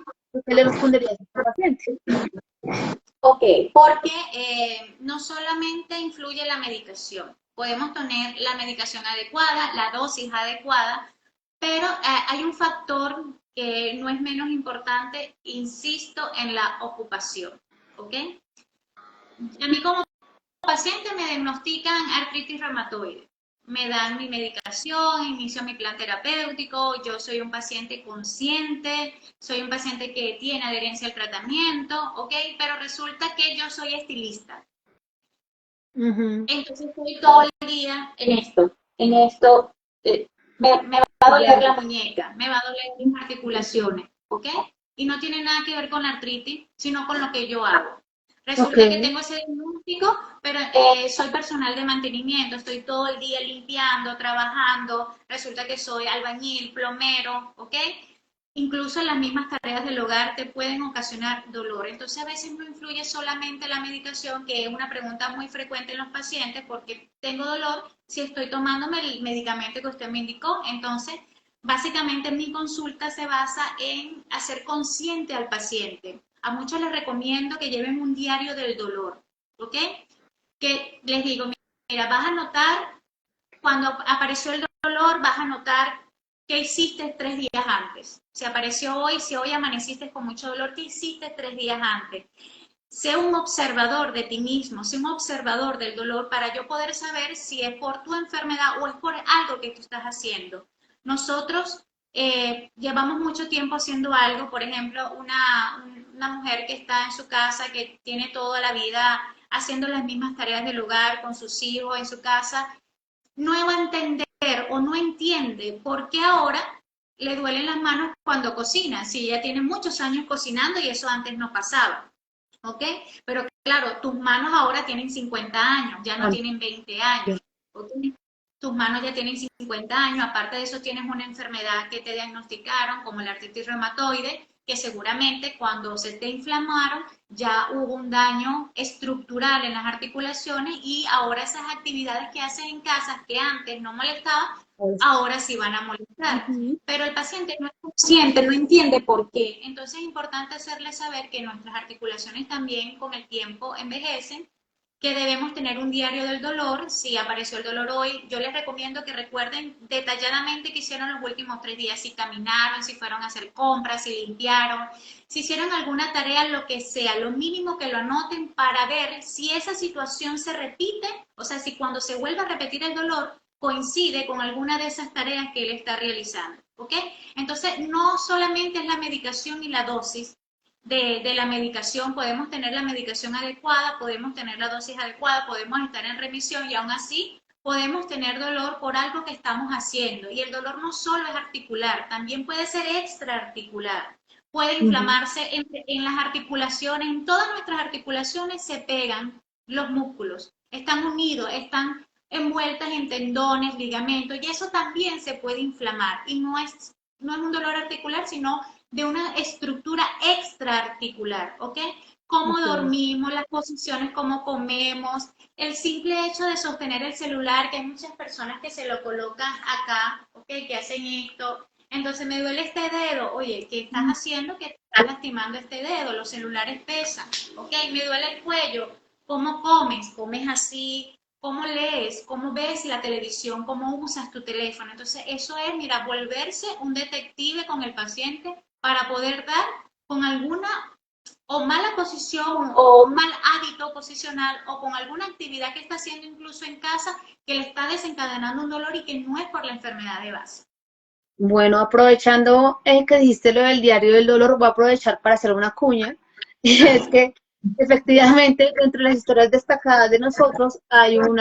¿Qué le responderías a este paciente? Ok, porque no solamente influye la medicación, podemos tener la medicación adecuada, la dosis adecuada, pero hay un factor que no es menos importante, insisto, en la ocupación, ¿ok? A mí como paciente me diagnostican artritis reumatoide, me dan mi medicación, inicio mi plan terapéutico, yo soy un paciente consciente, soy un paciente que tiene adherencia al tratamiento, ¿ok? Pero resulta que yo soy estilista. Ujú. Entonces estoy todo el día en esto, me va a doler la muñeca, me va a doler mis articulaciones, ¿ok? Y no tiene nada que ver con la artritis, sino con lo que yo hago. Ok. Resulta que tengo ese diagnóstico, pero soy personal de mantenimiento, estoy todo el día limpiando, trabajando, resulta que soy albañil, plomero, ¿ok? Incluso las mismas tareas del hogar te pueden ocasionar dolor. Entonces a veces no influye solamente la medicación, que es una pregunta muy frecuente en los pacientes, porque tengo dolor si estoy tomándome el medicamento que usted me indicó. Entonces, básicamente mi consulta se basa en hacer consciente al paciente. A muchos les recomiendo que lleven un diario del dolor, ¿ok? Que les digo, mira, vas a notar cuando apareció el dolor, vas a notar qué hiciste 3 días antes. Si apareció hoy, si hoy amaneciste con mucho dolor, ¿qué hiciste 3 días antes? Sé un observador de ti mismo, sé un observador del dolor para yo poder saber si es por tu enfermedad o es por algo que tú estás haciendo. Nosotros llevamos mucho tiempo haciendo algo, por ejemplo, una mujer que está en su casa, que tiene toda la vida haciendo las mismas tareas del hogar con sus hijos en su casa, no va a entender o no entiende por qué ahora le duelen las manos cuando cocina, si ella tiene muchos años cocinando y eso antes no pasaba, ¿ok? Pero claro, tus manos ahora tienen 50 años, ya no Ah, tienen 20 años, ¿ok? Tus manos ya tienen 50 años, aparte de eso tienes una enfermedad que te diagnosticaron como la artritis reumatoide, que seguramente cuando se te inflamaron ya hubo un daño estructural en las articulaciones y ahora esas actividades que haces en casa que antes no molestaban, pues, ahora sí van a molestar. ujú. Pero el paciente no es consciente, no entiende por qué. Entonces es importante hacerle saber que nuestras articulaciones también con el tiempo envejecen, que debemos tener un diario del dolor. Si apareció el dolor hoy, yo les recomiendo que recuerden detalladamente qué hicieron los últimos 3 días, si caminaron, si fueron a hacer compras, si limpiaron, si hicieron alguna tarea, lo que sea, lo mínimo que lo anoten para ver si esa situación se repite, o sea, si cuando se vuelve a repetir el dolor coincide con alguna de esas tareas que él está realizando, ¿ok? Entonces, no solamente es la medicación y la dosis, de la medicación, podemos tener la medicación adecuada, podemos tener la dosis adecuada, podemos estar en remisión y aún así podemos tener dolor por algo que estamos haciendo. Y el dolor no solo es articular, también puede ser extraarticular. Puede Ujú. inflamarse en las articulaciones, en todas nuestras articulaciones se pegan los músculos, están unidos, están envueltas en tendones, ligamentos, y eso también se puede inflamar. Y no es un dolor articular, sino de una estructura extraarticular, ¿ok? Cómo Ok. dormimos, las posiciones, cómo comemos, el simple hecho de sostener el celular, que hay muchas personas que se lo colocan acá, ¿ok? Que hacen esto. Entonces me duele este dedo, oye, ¿qué estás haciendo? Que te está lastimando este dedo, los celulares pesan, ¿ok? Me duele el cuello, ¿cómo comes? ¿Comes así? ¿Cómo lees? ¿Cómo ves la televisión? ¿Cómo usas tu teléfono? Entonces, eso es, mira, volverse un detective con el paciente para poder dar con alguna o mala posición o mal hábito posicional o con alguna actividad que está haciendo incluso en casa que le está desencadenando un dolor y que no es por la enfermedad de base. Bueno, aprovechando que dijiste lo del diario del dolor, voy a aprovechar para hacer una cuña. Y es que efectivamente, entre las historias destacadas de nosotros hay un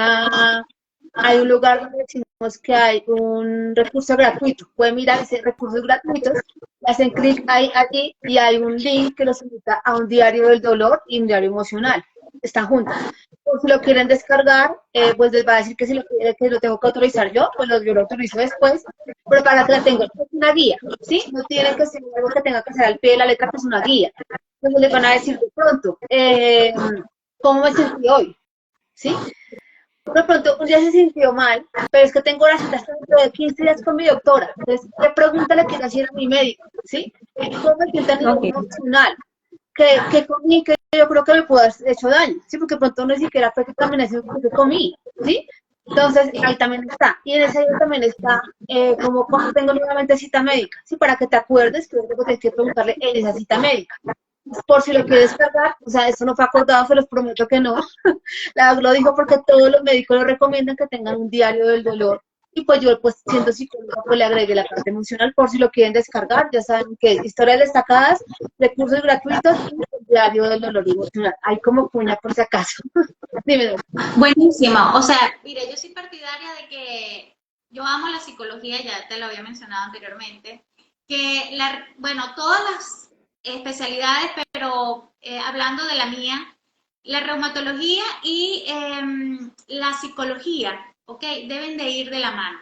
lugar donde decimos que hay un recurso gratuito. Pueden mirar ese recursos gratuitos, hacen clic ahí, allí y hay un link que los invita a un diario del dolor y un diario emocional. Están juntos. O si lo quieren descargar, pues les va a decir que si que lo tengo que autorizar yo, pues yo lo autorizo después, pero para que la tengan, es una guía, ¿sí? No tiene que ser algo que tenga que ser al pie de la letra, que es una guía. Entonces les van a decir de pronto, ¿cómo me sentí hoy? ¿Sí? De pronto un día se sintió mal, pero es que tengo la cita hasta dentro de 15 días con mi doctora. Entonces, ¿qué pregunta le quiero hacer a mi médico? ¿Sí? ¿Cómo me siento a nivel Ok. emocional? ¿Qué comí? Que yo creo que me pudo haber hecho daño, ¿sí? Porque pronto no ni siquiera fue que caminé, sino que comí, ¿sí? Entonces, ahí también está. Y en ese día también está, como cuando tengo nuevamente cita médica, ¿sí? Para que te acuerdes que luego tienes que preguntarle en esa cita médica. Por si lo quieres cargar, o sea, esto no fue acordado, se los prometo que no. Lo dijo porque todos los médicos lo recomiendan que tengan un diario del dolor. Y pues yo, pues siendo psicóloga, pues le agregué la parte emocional por si lo quieren descargar. Ya saben que historias destacadas, recursos gratuitos y el diario del dolor emocional. Hay como cuña por si acaso. Dime. Buenísimo. O sea, mire, yo soy partidaria de que yo amo la psicología, ya te lo había mencionado anteriormente, que bueno, todas las especialidades, pero hablando de la mía, la reumatología y la psicología, ¿ok? Deben de ir de la mano.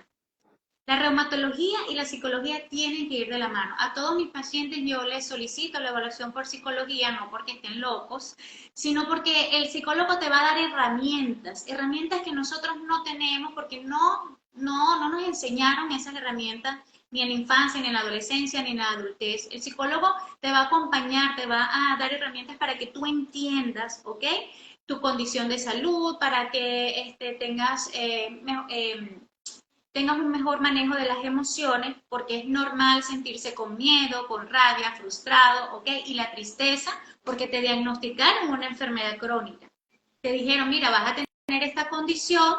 La reumatología y la psicología tienen que ir de la mano. A todos mis pacientes yo les solicito la evaluación por psicología, no porque estén locos, sino porque el psicólogo te va a dar herramientas, herramientas que nosotros no tenemos porque no nos enseñaron esas herramientas ni en la infancia, ni en la adolescencia, ni en la adultez. El psicólogo te va a acompañar, te va a dar herramientas para que tú entiendas, ¿ok? Tu condición de salud, para que tengas un mejor manejo de las emociones, porque es normal sentirse con miedo, con rabia, frustrado, ¿ok? Y la tristeza, porque te diagnosticaron una enfermedad crónica. Te dijeron, mira, vas a tener esta condición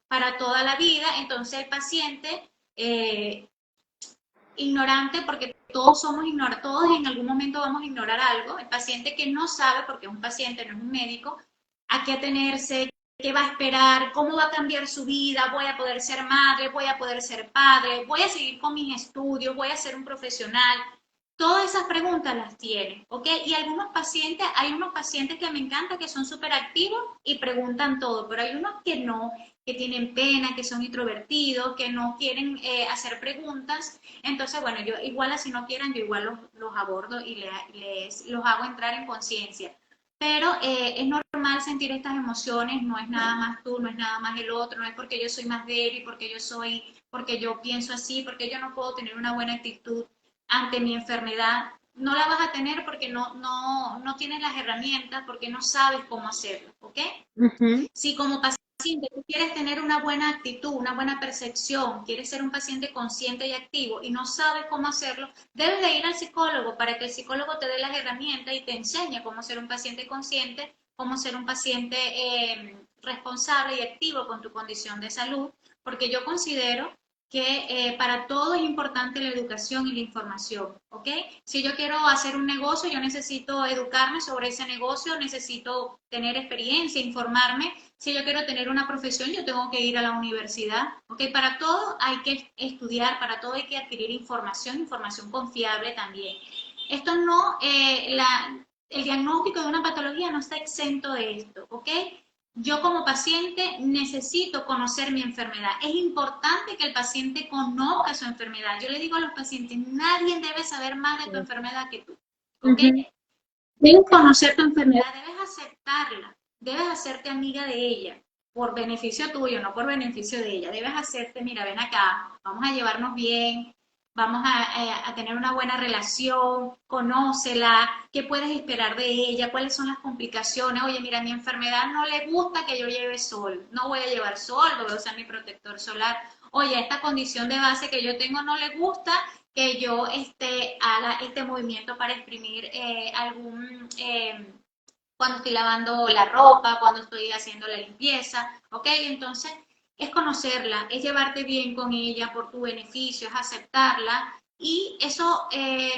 para toda la vida, entonces el paciente, ignorante, porque todos somos ignorantes, todos en algún momento vamos a ignorar algo, el paciente que no sabe, porque es un paciente, no es un médico, a qué atenerse, qué va a esperar, cómo va a cambiar su vida, voy a poder ser madre, voy a poder ser padre, voy a seguir con mis estudios, voy a ser un profesional. Todas esas preguntas las tiene, ¿ok? Y hay unos pacientes que me encanta que son súper activos y preguntan todo, pero hay unos que no, que tienen pena, que son introvertidos, que no quieren hacer preguntas. Entonces, bueno, yo igual así no quieran, yo igual los abordo y los hago entrar en conciencia. Pero es normal sentir estas emociones, no es nada más tú, no es nada más el otro, no es porque yo soy más débil, porque yo pienso así, porque yo no puedo tener una buena actitud ante mi enfermedad. No la vas a tener porque no tienes las herramientas, porque no sabes cómo hacerlo, ¿ok? Si como paciente tú quieres tener una buena actitud, una buena percepción, quieres ser un paciente consciente y activo y no sabes cómo hacerlo, debes de ir al psicólogo para que el psicólogo te dé las herramientas y te enseñe cómo ser un paciente consciente, cómo ser un paciente responsable y activo con tu condición de salud, porque yo considero que para todo es importante la educación y la información, ¿ok? Si yo quiero hacer un negocio, yo necesito educarme sobre ese negocio, necesito tener experiencia, informarme. Si yo quiero tener una profesión, yo tengo que ir a la universidad, ¿ok? Para todo hay que estudiar, para todo hay que adquirir información, información confiable también. Esto no, el diagnóstico de una patología no está exento de esto, ¿ok? Yo como paciente necesito conocer mi enfermedad. Es importante que el paciente conozca su enfermedad. Yo le digo a los pacientes, nadie debe saber más de tu enfermedad que tú. ¿Ok? Debes conocer tu enfermedad, debes aceptarla, debes hacerte amiga de ella, por beneficio tuyo, no por beneficio de ella. Debes hacerte, mira, ven acá, vamos a llevarnos bien, vamos a tener una buena relación, conócela, qué puedes esperar de ella, cuáles son las complicaciones. Oye, mira, mi enfermedad no le gusta que yo lleve sol, no voy a llevar sol, voy a usar mi protector solar. Oye, esta condición de base que yo tengo no le gusta que yo haga este movimiento para exprimir cuando estoy lavando la ropa, cuando estoy haciendo la limpieza, ¿ok? Entonces, es conocerla, es llevarte bien con ella por tu beneficio, es aceptarla y eso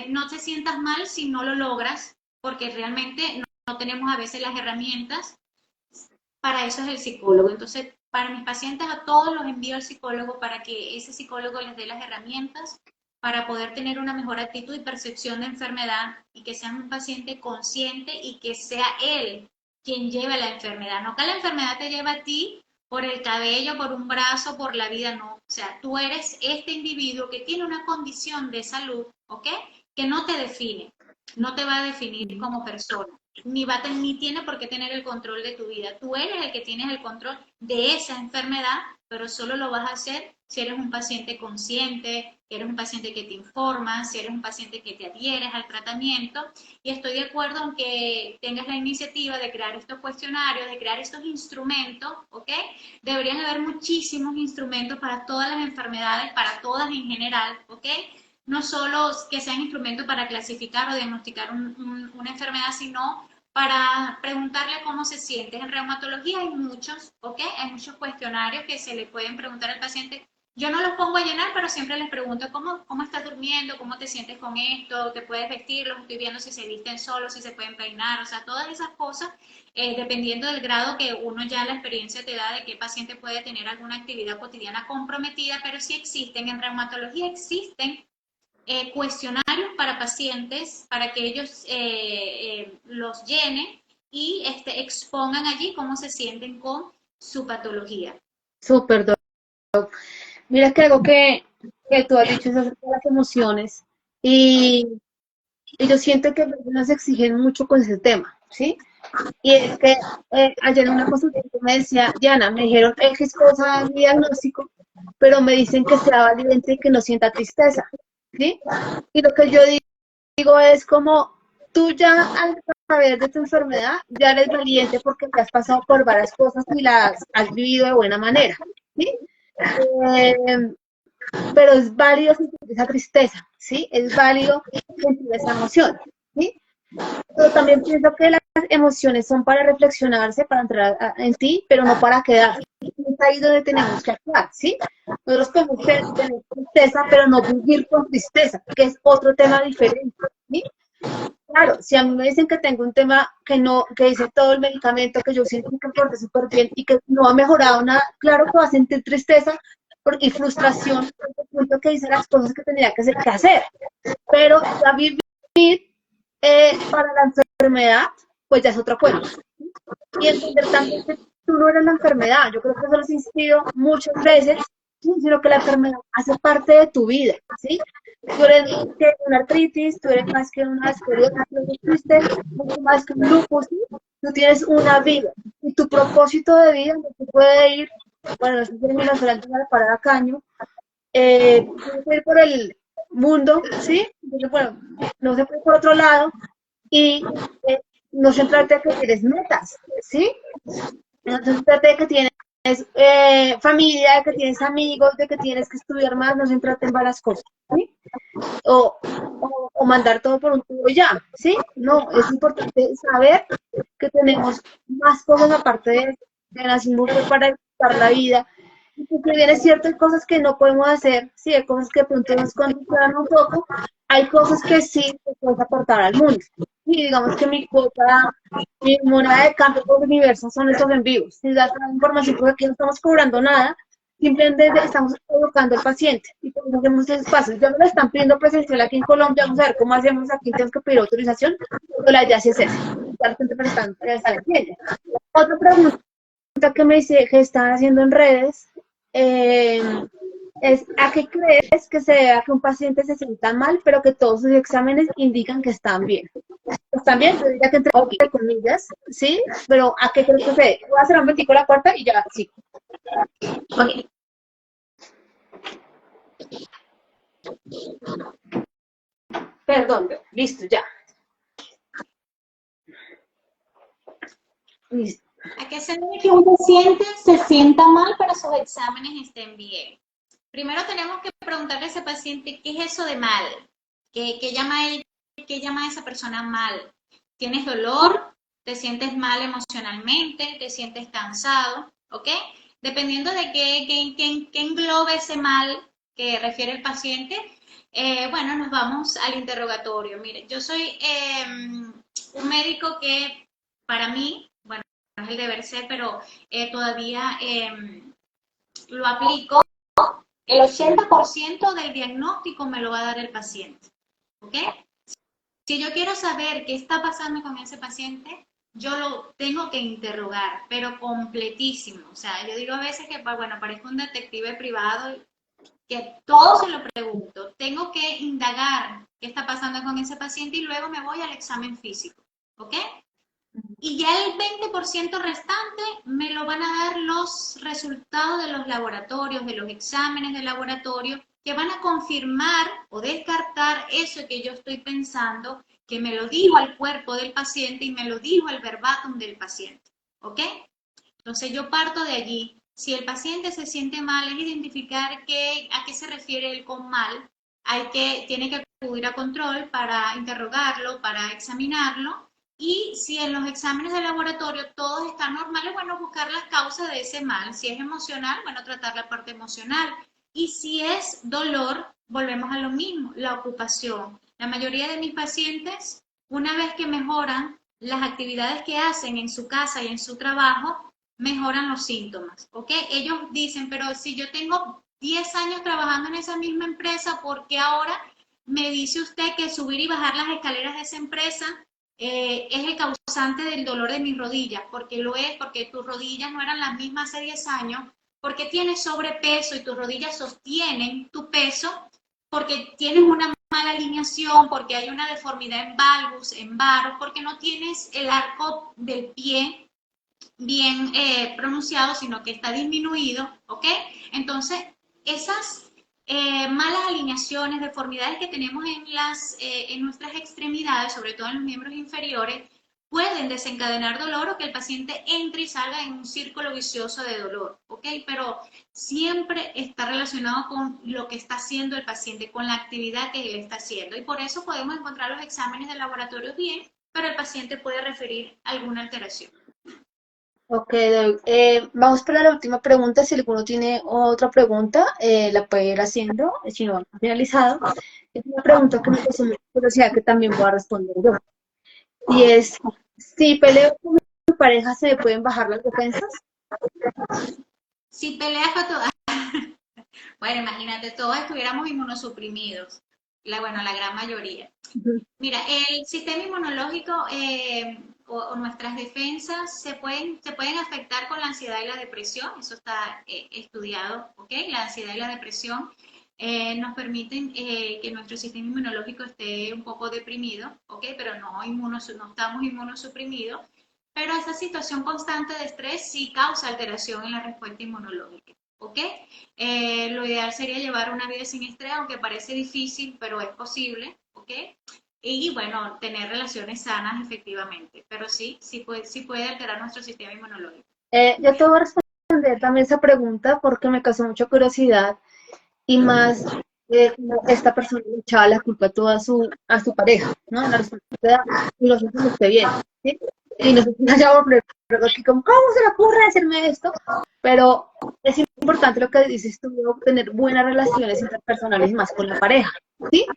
no te sientas mal si no lo logras, porque realmente no tenemos a veces las herramientas, para eso es el psicólogo. Entonces, para mis pacientes a todos los envío al psicólogo para que ese psicólogo les dé las herramientas para poder tener una mejor actitud y percepción de enfermedad y que sean un paciente consciente y que sea él quien lleve la enfermedad. No que la enfermedad te lleve a ti por el cabello, por un brazo, por la vida, no. O sea, tú eres este individuo que tiene una condición de salud, ¿ok? Que no te define, no te va a definir como persona, ni tiene por qué tener el control de tu vida. Tú eres el que tienes el control de esa enfermedad, pero solo lo vas a hacer si eres un paciente consciente, si eres un paciente que te informa, si eres un paciente que te adhieres al tratamiento. Y estoy de acuerdo en que tengas la iniciativa de crear estos cuestionarios, de crear estos instrumentos, ¿ok? Deberían haber muchísimos instrumentos para todas las enfermedades, para todas en general, ¿ok? No solo que sean instrumentos para clasificar o diagnosticar una enfermedad, sino para preguntarle cómo se siente. En reumatología hay muchos, ¿ok? Hay muchos cuestionarios que se le pueden preguntar al paciente. Yo no los pongo a llenar, pero siempre les pregunto cómo estás durmiendo, cómo te sientes con esto, te puedes vestir, los estoy viendo si se visten solos, si se pueden peinar, o sea, todas esas cosas, dependiendo del grado que uno ya la experiencia te da de qué paciente puede tener alguna actividad cotidiana comprometida, pero sí existen, en reumatología existen cuestionarios para pacientes para que ellos los llenen y expongan allí cómo se sienten con su patología. Súper, doctor. Mira que algo que tú has dicho es acerca de las emociones y, y yo siento que nos exigen mucho con ese tema, ¿sí? Y es que ayer en una consulta me decía, Diana, me dijeron X cosa mi diagnóstico, pero me dicen que sea valiente y que no sienta tristeza, ¿sí? Y lo que yo digo es como, tú ya al saber de tu enfermedad, ya eres valiente porque te has pasado por varias cosas y las has vivido de buena manera, ¿sí? Eh, pero es válido sentir esa tristeza, ¿sí? Es válido sentir esa emoción, ¿sí? Pero también pienso que las emociones son para reflexionarse, para entrar en ti, pero no para quedar. Es ahí donde tenemos que actuar, ¿sí? Nosotros podemos tener tristeza, pero no vivir con tristeza, que es otro tema diferente, ¿sí? Claro, si a mí me dicen que tengo un tema que no, que dice todo el medicamento, que yo siento que me porté súper bien y que no ha mejorado nada, claro que va a sentir tristeza y frustración, porque que hice las cosas que tenía que hacer. Pero ya vivir para la enfermedad, pues ya es otro cuento. Y entender también que tú no eres la enfermedad. Yo creo que eso lo he insistido muchas veces, sino que la enfermedad hace parte de tu vida, ¿sí? Tú eres más que una artritis, tú eres más que una escoliosis, tú eres más que un lupus, ¿sí? Tú tienes una vida y tu propósito de vida no se puede ir, bueno, no sé si me solamente para caño, puede ir por el mundo, ¿sí? Entonces, bueno, no se puede ir por otro lado y no centrarte en que tienes metas, ¿sí? No centrarte en que tienes familia, de que tienes amigos, de que tienes que estudiar más, no centrarte en varias cosas, ¿sí? O mandar todo por un tubo ya, ¿sí? No, es importante saber que tenemos más cosas aparte de nacimos para disfrutar la vida. Y que si bien es cierto, hay cosas que no podemos hacer, sí, hay cosas que de pronto nos condicionan un poco, hay cosas que sí te puedes aportar al mundo. Y digamos que mi moneda de cambio por el universo son estos en vivos. Si das la información, porque aquí no estamos cobrando nada, simplemente estamos educando al paciente y por eso hacemos esos espacios. Ya me lo están pidiendo presencial aquí en Colombia, vamos a ver cómo hacemos aquí, tenemos que pedir autorización, pero la idea sí es esa. Ya la gente está entiende. Otra pregunta que me dice que están haciendo en redes es ¿a qué crees que se debe a que un paciente se sienta mal, pero que todos sus exámenes indican que están bien? Están bien, yo diría que entre comillas, ¿sí? Pero ¿a qué crees que se debe? Voy a hacer un momentico la cuarta y ya, sí. Okay. Perdón, listo, ya. Listo. ¿A qué se debe que un paciente se sienta mal pero sus exámenes estén bien? Primero tenemos que preguntarle a ese paciente qué es eso de mal, qué llama a esa persona mal. ¿Tienes dolor? ¿Te sientes mal emocionalmente? ¿Te sientes cansado? ¿Ok? Dependiendo de qué englobe ese mal que refiere el paciente, bueno, nos vamos al interrogatorio. Mire, yo soy un médico que para mí, bueno, no es el deber ser, pero todavía lo aplico. El 80% del diagnóstico me lo va a dar el paciente. ¿Ok? Si yo quiero saber qué está pasando con ese paciente, yo lo tengo que interrogar, pero completísimo. O sea, yo digo a veces que, bueno, parezco un detective privado, que todo se lo pregunto. Tengo que indagar qué está pasando con ese paciente y luego me voy al examen físico. ¿Ok? Y ya el 20% restante me lo van a dar los resultados de los laboratorios, de los exámenes de laboratorio, que van a confirmar o descartar eso que yo estoy pensando, que me lo dijo el cuerpo del paciente y me lo dijo el verbatim del paciente. ¿Ok? Entonces yo parto de allí. Si el paciente se siente mal, es identificar a qué se refiere él con mal. Tiene que acudir a control para interrogarlo, para examinarlo. Y si en los exámenes de laboratorio todos están normales, bueno, buscar las causas de ese mal. Si es emocional, bueno, tratar la parte emocional. Y si es dolor, volvemos a lo mismo, la ocupación. La mayoría de mis pacientes, una vez que mejoran las actividades que hacen en su casa y en su trabajo, mejoran los síntomas, ¿ok? Ellos dicen, pero si yo tengo 10 años trabajando en esa misma empresa, ¿por qué ahora me dice usted que subir y bajar las escaleras de esa empresa es el causante del dolor de mis rodillas? Porque lo es, porque tus rodillas no eran las mismas hace 10 años, porque tienes sobrepeso y tus rodillas sostienen tu peso, porque tienes una mala alineación, porque hay una deformidad en valgus, en varos, porque no tienes el arco del pie bien pronunciado, sino que está disminuido, ¿ok? Entonces, esas malas alineaciones, deformidades que tenemos en nuestras extremidades, sobre todo en los miembros inferiores, pueden desencadenar dolor o que el paciente entre y salga en un círculo vicioso de dolor, ¿ok? Pero siempre está relacionado con lo que está haciendo el paciente, con la actividad que él está haciendo. Y por eso podemos encontrar los exámenes de laboratorio bien, pero el paciente puede referir alguna alteración. Ok, vamos para la última pregunta. Si alguno tiene otra pregunta, la puede ir haciendo. Si no, finalizado. Es una pregunta que me causó mucha curiosidad que también voy a responder yo. Y es, si peleo con mi pareja, ¿se me pueden bajar las defensas? Si peleas con tu... Bueno, imagínate, todos estuviéramos inmunosuprimidos. Bueno, la gran mayoría. Mira, el sistema inmunológico o nuestras defensas se pueden afectar con la ansiedad y la depresión. Eso está estudiado, ¿ok? La ansiedad y la depresión nos permiten que nuestro sistema inmunológico esté un poco deprimido, ¿ok? Pero no estamos inmunosuprimidos. Pero esa situación constante de estrés sí causa alteración en la respuesta inmunológica, ¿ok? Lo ideal sería llevar una vida sin estrés, aunque parece difícil, pero es posible, ¿ok? Y bueno, tener relaciones sanas efectivamente, pero sí puede alterar nuestro sistema inmunológico. Yo te voy a responder también esa pregunta porque me causó mucha curiosidad y más como esta persona le echaba la culpa toda a su pareja, ¿no? La responsabilidad y no sé si esté bien, ¿sí? Y no sé si haya volver aquí como, ¿cómo se le ocurre hacerme esto? Pero es importante lo que dices tú, tener buenas relaciones interpersonales y más con la pareja, ¿sí?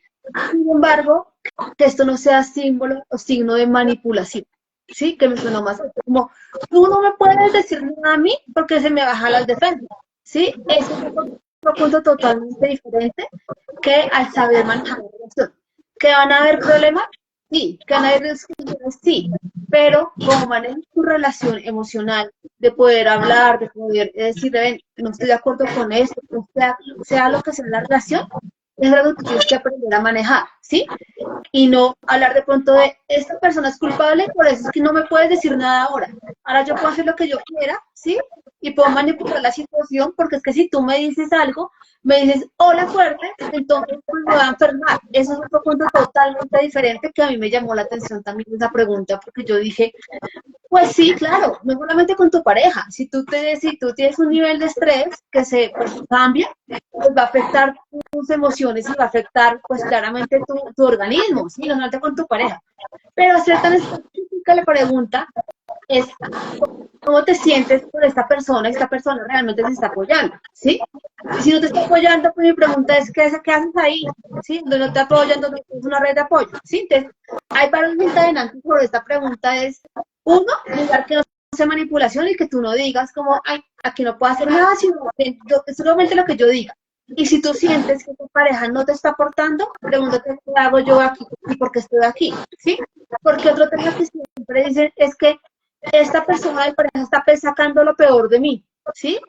Sin embargo, que esto no sea símbolo o signo de manipulación, ¿sí? Que me suena más como, tú no me puedes decir nada a mí porque se me bajan las defensas, ¿sí? Eso es otro punto totalmente diferente que al saber manejar la relación. ¿Que van a haber problemas? Sí. ¿Que van a haber discusiones? Sí. Pero como manejas tu relación emocional, de poder hablar, de poder decir, ven, no estoy de acuerdo con esto, sea lo que sea la relación, es algo que tienes que aprender a manejar, ¿sí? Y no hablar de pronto de, esta persona es culpable, por eso es que no me puedes decir nada ahora. Ahora yo puedo hacer lo que yo quiera, ¿sí? y puedo manipular la situación, porque es que si tú me dices algo, me dices hola fuerte, entonces pues, me va a enfermar. Eso es otro punto totalmente diferente que a mí me llamó la atención también esa pregunta, porque yo dije, pues sí, claro, no solamente con tu pareja. Si tú tienes un nivel de estrés que se pues, cambia, pues va a afectar tus emociones y va a afectar, pues claramente tu organismo, ¿sí? No solamente con tu pareja. Pero hacer tan específica la pregunta es cómo te sientes con esta persona realmente te está apoyando, ¿sí? Y si no te está apoyando, pues mi pregunta es, ¿qué haces ahí? ¿Sí? Donde no te apoyan, donde tienes una red de apoyo, ¿sí? Entonces, hay varios desencadenantes sobre esta pregunta, es, uno, mirar que no sea manipulación y que tú no digas como, ay, aquí no puedo hacer nada, sino que solamente lo que yo diga. Y si tú sientes que tu pareja no te está aportando, pregúntate qué hago yo aquí y por qué estoy aquí, ¿sí? Porque otro tema que siempre dicen es que esta persona de pareja está sacando lo peor de mí, ¿sí?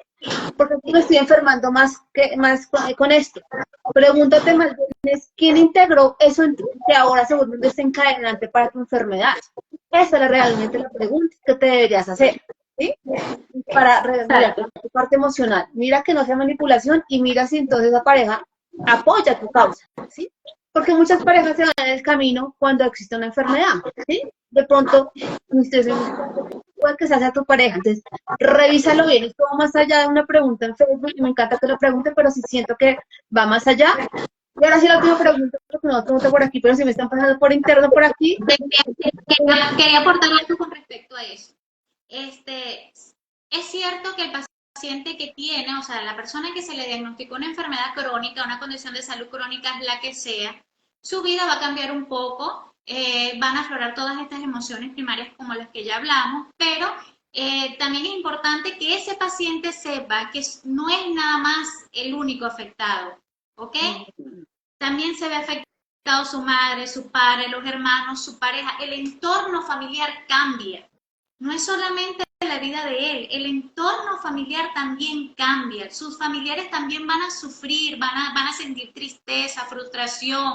Porque me estoy enfermando más con esto. Pregúntate más bien, ¿quién integró eso en ti que ahora se vuelve un desencadenante para tu enfermedad? Esa es realmente la pregunta que te deberías hacer, ¿sí? Para mirar tu parte emocional. Mira que no sea manipulación y mira si entonces esa pareja apoya tu causa, ¿sí? Porque muchas parejas se van en el camino cuando existe una enfermedad, ¿sí? De pronto, puede que se hace a tu pareja, entonces revísalo bien, esto va más allá de una pregunta en Facebook y me encanta que lo pregunten, pero si siento que va más allá. Y ahora sí la última pregunta, porque no pregunto por aquí, pero si me están pasando por interno por aquí. Quería aportar algo con respecto a eso. Es cierto que el paciente que tiene, o sea, la persona que se le diagnosticó una enfermedad crónica, una condición de salud crónica, es la que sea, su vida va a cambiar un poco, van a aflorar todas estas emociones primarias como las que ya hablamos, pero también es importante que ese paciente sepa que no es nada más el único afectado, ¿ok? También se ve afectado su madre, su padre, los hermanos, su pareja, el entorno familiar cambia. No es solamente la vida de él, el entorno familiar también cambia. Sus familiares también van a sufrir, van a sentir tristeza, frustración,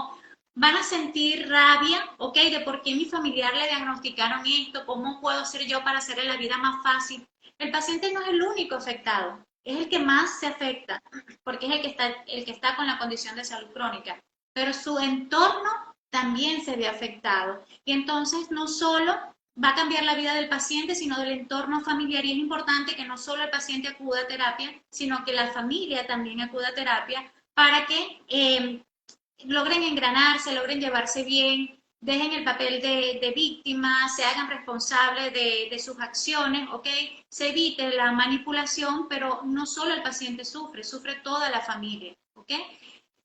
van a sentir rabia, ¿ok? De por qué mi familiar le diagnosticaron esto, cómo puedo hacer yo para hacerle la vida más fácil. El paciente no es el único afectado, es el que más se afecta, porque es el que está con la condición de salud crónica, pero su entorno también se ve afectado. Y entonces no solo va a cambiar la vida del paciente, sino del entorno familiar. Y es importante que no solo el paciente acuda a terapia, sino que la familia también acuda a terapia para que logren engranarse, logren llevarse bien, dejen el papel de víctima, se hagan responsables de sus acciones, ¿ok? Se evite la manipulación, pero no solo el paciente sufre, sufre toda la familia, ¿ok?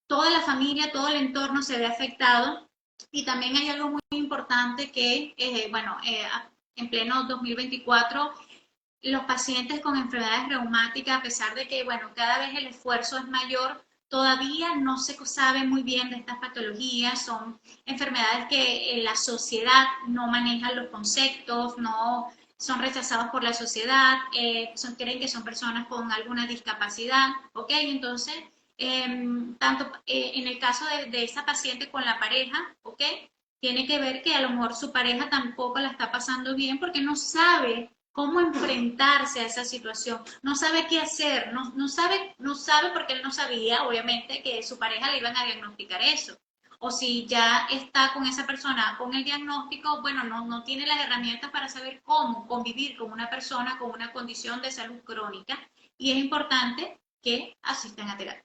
Toda la familia, todo el entorno se ve afectado. Y también hay algo muy importante que, en pleno 2024, los pacientes con enfermedades reumáticas, a pesar de que, bueno, cada vez el esfuerzo es mayor, todavía no se sabe muy bien de estas patologías. Son enfermedades que la sociedad no maneja los conceptos, no son rechazados por la sociedad, creen que son personas con alguna discapacidad, ¿ok? Entonces, en el caso de esa paciente con la pareja, ¿ok? Tiene que ver que a lo mejor su pareja tampoco la está pasando bien porque no sabe cómo enfrentarse a esa situación, no sabe qué hacer, no sabe porque él no sabía, obviamente, que su pareja le iban a diagnosticar eso. O si ya está con esa persona con el diagnóstico, bueno, no tiene las herramientas para saber cómo convivir con una persona con una condición de salud crónica, y es importante que asistan a terapia.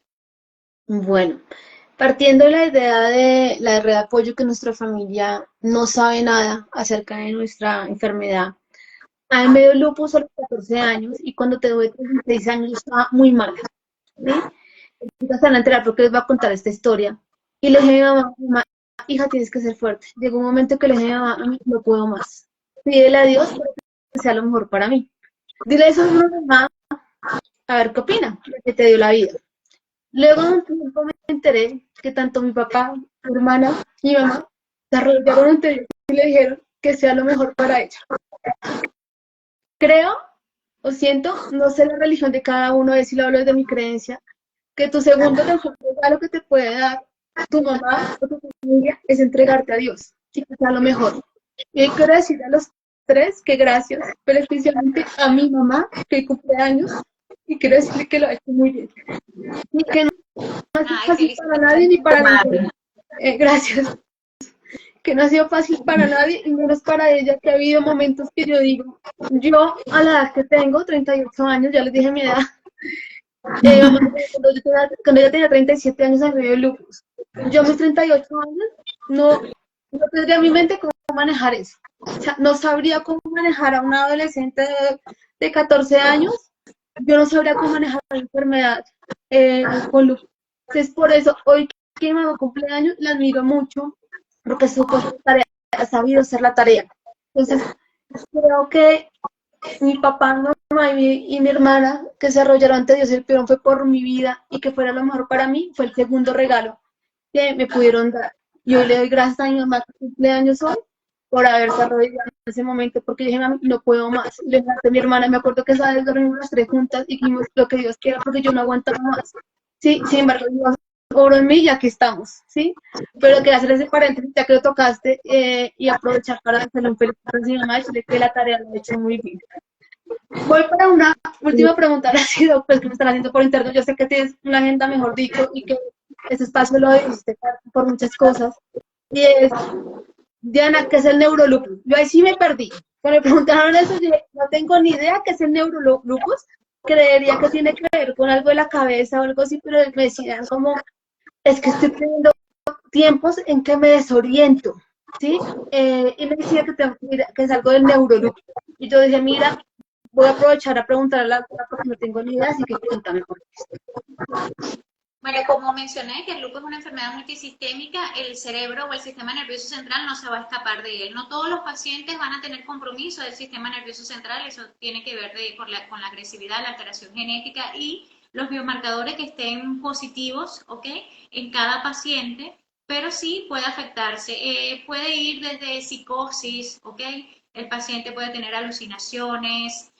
Bueno, partiendo de la idea de la red de apoyo que nuestra familia no sabe nada acerca de nuestra enfermedad. A mí me dio lupus a los 14 años y cuando tuve 36 años yo estaba muy mal, ¿sí? Entonces en la terapia que les voy a contar esta historia. Y le dije a mi mamá, hija, tienes que ser fuerte. Llegó un momento que le dije a mi mamá, no puedo más. Pídele a Dios para que sea lo mejor para mí. Dile eso a mi mamá, a ver qué opina, que te dio la vida. Luego de un tiempo me enteré que tanto mi papá, mi hermana y mi mamá se arrodillaron ante Dios y le dijeron que sea lo mejor para ella. Creo, o siento, no sé la religión de cada uno, es si lo hablo desde mi creencia, que tu segundo mejor regalo que te puede dar tu mamá o tu familia es entregarte a Dios y que sea lo mejor. Y quiero decir a los tres, que gracias, pero especialmente a mi mamá, que cumple años, y quiero decirle que lo ha hecho muy bien. Y que no ha sido Ay, fácil para nadie ni para madre. ninguno. Gracias. Que no ha sido fácil para nadie y menos para ella, que ha habido momentos que yo digo, yo a la edad que tengo, 38 años, ya les dije mi edad, cuando ella tenía 37 años me dio lupus. Yo a mis 38 años no tendría en mi mente cómo manejar eso. O sea, no sabría cómo manejar a una adolescente de 14 años, yo no sabría cómo manejar la enfermedad con lupus. Entonces, por eso, hoy que mi mamá cumpleaños, la admiro mucho, porque supo hacer tarea, ha sabido hacer la tarea. Entonces, creo que mi papá, mi mamá y mi hermana, que se arrollaron ante Dios, el peón fue por mi vida y que fuera lo mejor para mí, fue el segundo regalo que me pudieron dar. Y hoy le doy gracias a mi mamá que cumpleaños hoy por haberse arrodillado en ese momento, porque dije, mami, no puedo más. Le dije a mi hermana, me acuerdo que esa vez dormimos las tres juntas y dijimos lo que Dios quiera, porque yo no aguantaba más. Sí, sin embargo, Dios obró en mí y aquí estamos, ¿sí? Pero quería hacer ese paréntesis, ya que lo tocaste, y aprovechar para hacerle un feliz cumpleaños a mi mamá y decirle que la tarea la he hecho muy bien. Voy para una última pregunta, ahora sí, pues, que me están haciendo por interno. Yo sé que tienes una agenda, mejor dicho, y que ese espacio lo diste por muchas cosas. Y es, Diana, ¿qué es el neurolupus? Yo ahí sí me perdí. Cuando me preguntaron eso, yo dije, no tengo ni idea qué es el neurolupus. Creería que tiene que ver con algo de la cabeza o algo así, pero me decían como, es que estoy teniendo tiempos en que me desoriento, ¿sí? Y me decía que es algo del neurolupus. Y yo decía, mira, voy a aprovechar a preguntarle a la doctora porque no tengo ni idea, así que cuéntame por esto. Bueno, como mencioné que el lupus es una enfermedad multisistémica, el cerebro o el sistema nervioso central no se va a escapar de él. No todos los pacientes van a tener compromiso del sistema nervioso central, eso tiene que ver con la agresividad, la alteración genética y los biomarcadores que estén positivos, ¿ok? En cada paciente, pero sí puede afectarse. Puede ir desde psicosis, ¿ok? El paciente puede tener alucinaciones,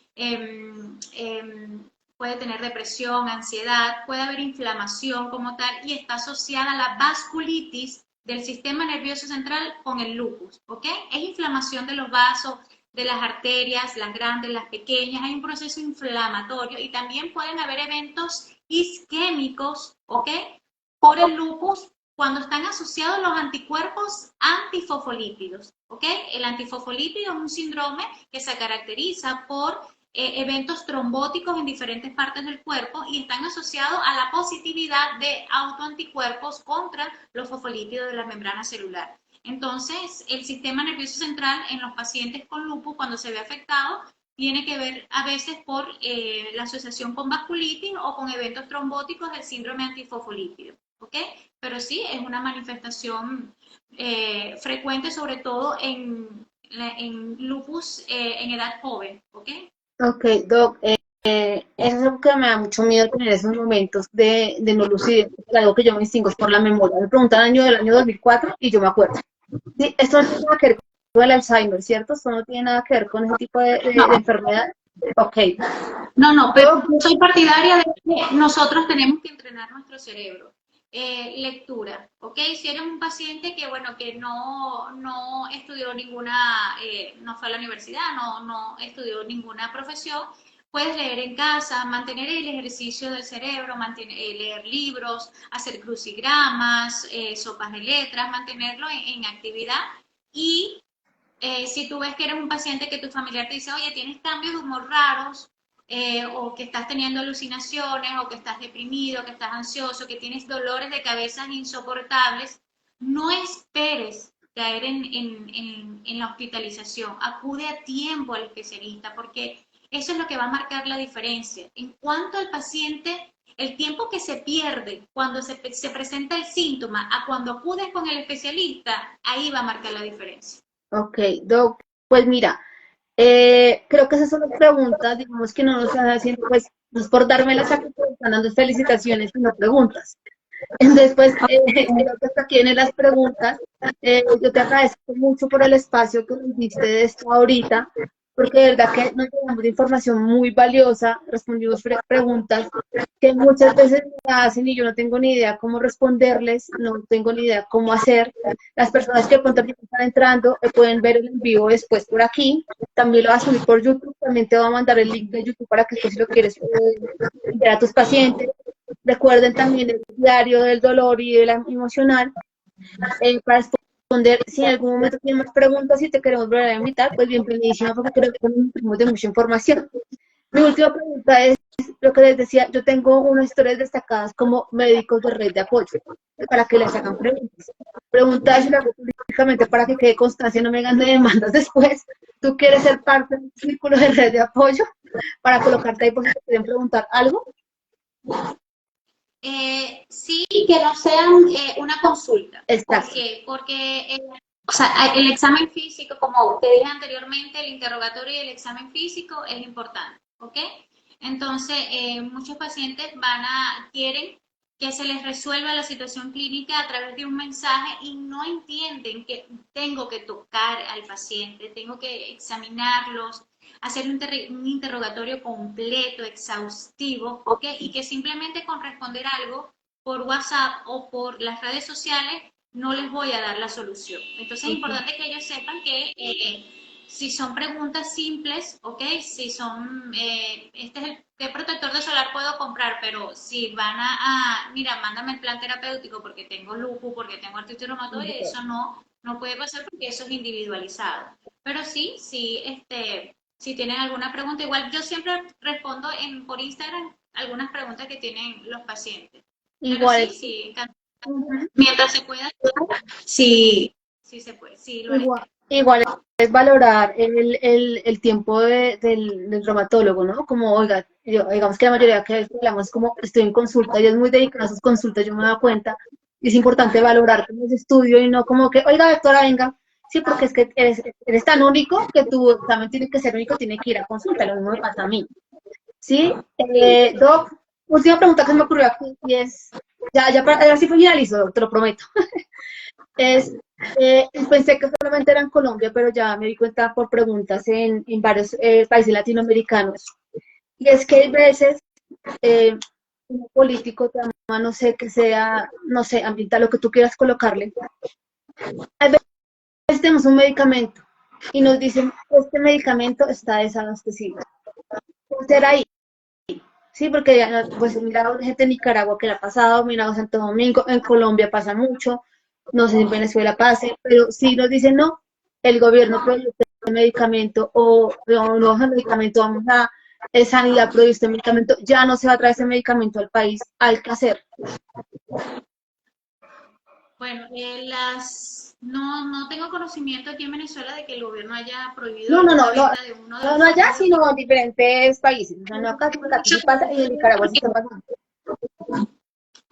puede tener depresión, ansiedad, puede haber inflamación como tal y está asociada a la vasculitis del sistema nervioso central con el lupus, ¿ok? Es inflamación de los vasos, de las arterias, las grandes, las pequeñas, hay un proceso inflamatorio y también pueden haber eventos isquémicos, ¿ok? Por el lupus cuando están asociados los anticuerpos antifosfolípidos, ¿ok? El antifosfolípido es un síndrome que se caracteriza por eventos trombóticos en diferentes partes del cuerpo y están asociados a la positividad de autoanticuerpos contra los fosfolípidos de la membrana celular. Entonces, el sistema nervioso central en los pacientes con lupus, cuando se ve afectado, tiene que ver a veces por la asociación con vasculitis o con eventos trombóticos del síndrome antifosfolípido, ¿ok? Pero sí, es una manifestación frecuente, sobre todo en lupus en edad joven, ¿ok? Ok, Doc, eso es algo que me da mucho miedo tener esos momentos de no lucidez, algo que yo me distingo es por la memoria. Me preguntan del año 2004 y yo me acuerdo. Sí, esto no tiene nada que ver con el Alzheimer, ¿cierto? Esto no tiene nada que ver con ese tipo de enfermedad. Ok. No, pero soy partidaria de que nosotros tenemos que entrenar nuestro cerebro. Lectura, ¿ok? Si eres un paciente que, bueno, que no estudió ninguna, no fue a la universidad, no estudió ninguna profesión, puedes leer en casa, mantener el ejercicio del cerebro, leer libros, hacer crucigramas, sopas de letras, mantenerlo en actividad y si tú ves que eres un paciente que tu familiar te dice, oye, tienes cambios de humor raros, o que estás teniendo alucinaciones, o que estás deprimido, que estás ansioso, que tienes dolores de cabeza insoportables, no esperes caer en la hospitalización. Acude a tiempo al especialista, porque eso es lo que va a marcar la diferencia. En cuanto al paciente, el tiempo que se pierde cuando se presenta el síntoma a cuando acudes con el especialista, ahí va a marcar la diferencia. Ok, Doc, pues mira, creo que esas son las preguntas, digamos que no nos están haciendo, pues, no es por dármelas aquí, pero están dando felicitaciones y no preguntas. Después, creo que hasta aquí vienen las preguntas. Yo te agradezco mucho por el espacio que nos diste de esto ahorita, porque de verdad que nos llenamos de información muy valiosa, respondimos preguntas que muchas veces me hacen y yo no tengo ni idea cómo responderles, no tengo ni idea cómo hacer. Las personas que de pronto están entrando pueden ver el en vivo después por aquí, también lo vas a subir por YouTube, también te voy a mandar el link de YouTube para que tú si lo quieres enviar a tus pacientes. Recuerden también el diario del dolor y de la emocional para responder. Si en algún momento tienes más preguntas y te queremos volver a invitar, pues bienvenidísima porque creo que tenemos de mucha información. Mi última pregunta es lo que les decía, yo tengo unas historias destacadas como médicos de red de apoyo, para que les hagan preguntas. Preguntas y las hago públicamente para que quede constancia, no me hagan demandas después. ¿Tú quieres ser parte del círculo de red de apoyo para colocarte ahí por si te quieren preguntar algo? Sí, que no sean una consulta. Exacto. ¿Por qué? Porque o sea, el examen físico, como te dije anteriormente, el interrogatorio y el examen físico es importante, ¿ok? Entonces, muchos pacientes quieren que se les resuelva la situación clínica a través de un mensaje y no entienden que tengo que tocar al paciente, tengo que examinarlos, hacer un interrogatorio completo, exhaustivo, ¿ok? Y que simplemente con responder algo por WhatsApp o por las redes sociales no les voy a dar la solución. Entonces es importante que ellos sepan que si son preguntas simples, ¿ok? Si son, este es ¿qué protector de solar puedo comprar? Pero si van mira, mándame el plan terapéutico porque tengo lupus, porque tengo artritis reumatoide, eso no puede pasar porque eso es individualizado. Pero sí, si tienen alguna pregunta, igual yo siempre respondo por Instagram algunas preguntas que tienen los pacientes. Pero Igual. sí, mientras se pueda, sí, sí se puede, sí lo haré. Igual es valorar el tiempo del traumatólogo, ¿no? Como, oiga, digamos que la mayoría que hablamos como estoy en consulta y es muy dedicada a sus consultas, yo me doy cuenta, y es importante valorar ese estudio y no como que, oiga, doctora, venga, sí, porque es que eres tan único que tu examen tiene que ser único, tiene que ir a consulta, lo mismo me pasa a mí. ¿Sí? Doc, última pregunta que se me ocurrió aquí y es, ya para, ahora sí finalizo, doc, te lo prometo. Es, pensé que solamente era en Colombia, pero ya me di cuenta por preguntas en varios países latinoamericanos. Y es que hay veces un político, trama, no sé, que sea, no sé, ambiental, lo que tú quieras colocarle. Hay veces tenemos un medicamento y nos dicen, este medicamento está desabastecido. ¿Cómo será ahí? Sí, porque pues mira, gente en Nicaragua que le ha pasado, mira, Santo Domingo, en Colombia pasa mucho, no sé si en Venezuela pase, pero si nos dicen no, el gobierno produce el medicamento o no es el medicamento, vamos a sanidad produce este medicamento, ya no se va a traer ese medicamento al país, al que hacer. Bueno, no tengo conocimiento aquí en Venezuela de que el gobierno haya prohibido No, no, la no, no, venta de uno de no, los no allá, fármacos. sino en diferentes países. O sea, no acá, porque aquí sí pasa y en Nicaragua sí está pasando.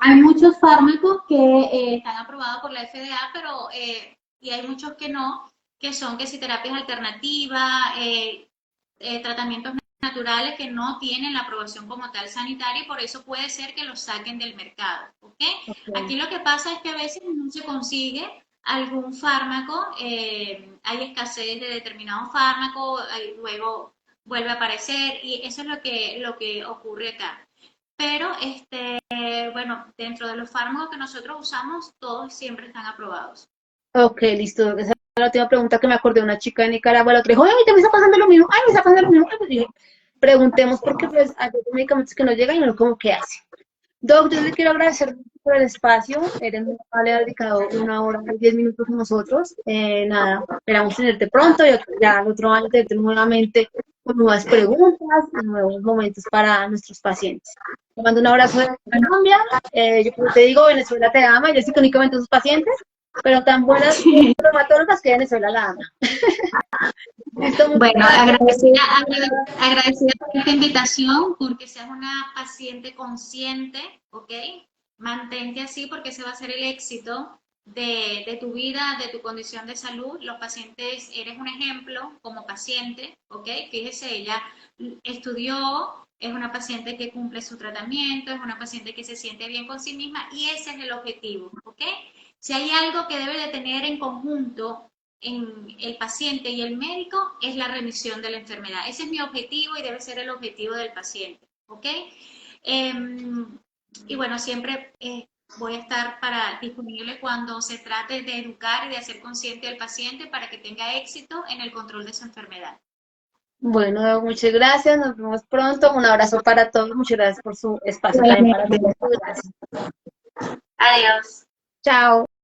Hay muchos fármacos que están aprobados por la FDA, pero y hay muchos que no, que son que si terapias alternativas, tratamientos naturales que no tienen la aprobación como tal sanitaria y por eso puede ser que los saquen del mercado. ¿Okay? Okay. Aquí lo que pasa es que a veces no se consigue algún fármaco, hay escasez de determinado fármaco, luego vuelve a aparecer y eso es lo que ocurre acá. Pero bueno, dentro de los fármacos que nosotros usamos, todos siempre están aprobados. Ok, listo. Esa es la última pregunta que me acordé de una chica de Nicaragua. La otra dijo, ay, a mí me está pasando lo mismo. Ay, me está pasando lo mismo. Ay, pues, dije, preguntemos porque pues hay medicamentos que no llegan y uno como qué hace. Doc, yo le quiero agradecer por el espacio. Eres muy amable, ha dedicado 1 hora y 10 minutos con nosotros. Nada, esperamos tenerte pronto y ya el otro año tenerte nuevamente con nuevas preguntas y nuevos momentos para nuestros pacientes. Te mando un abrazo de Colombia. Yo como te digo, Venezuela te ama. Yo estoy únicamente sus pacientes, pero tan buenas traumatólogas que Venezuela la ama. Listo, muchas Bueno, gracias. agradecida por esta invitación, porque seas una paciente consciente, ¿ok? Mantente así porque ese va a ser el éxito de tu vida, de tu condición de salud. Los pacientes, eres un ejemplo como paciente, ¿ok? Fíjese, ella estudió, es una paciente que cumple su tratamiento, es una paciente que se siente bien con sí misma y ese es el objetivo, ¿ok? Si hay algo que debe de tener en conjunto en el paciente y el médico es la remisión de la enfermedad. Ese es mi objetivo y debe ser el objetivo del paciente, ¿ok? Y bueno, siempre voy a estar disponible cuando se trate de educar y de hacer consciente al paciente para que tenga éxito en el control de su enfermedad. Bueno, muchas gracias, nos vemos pronto. Un abrazo para todos, muchas gracias por su espacio también para todos. Gracias. Adiós. Chao.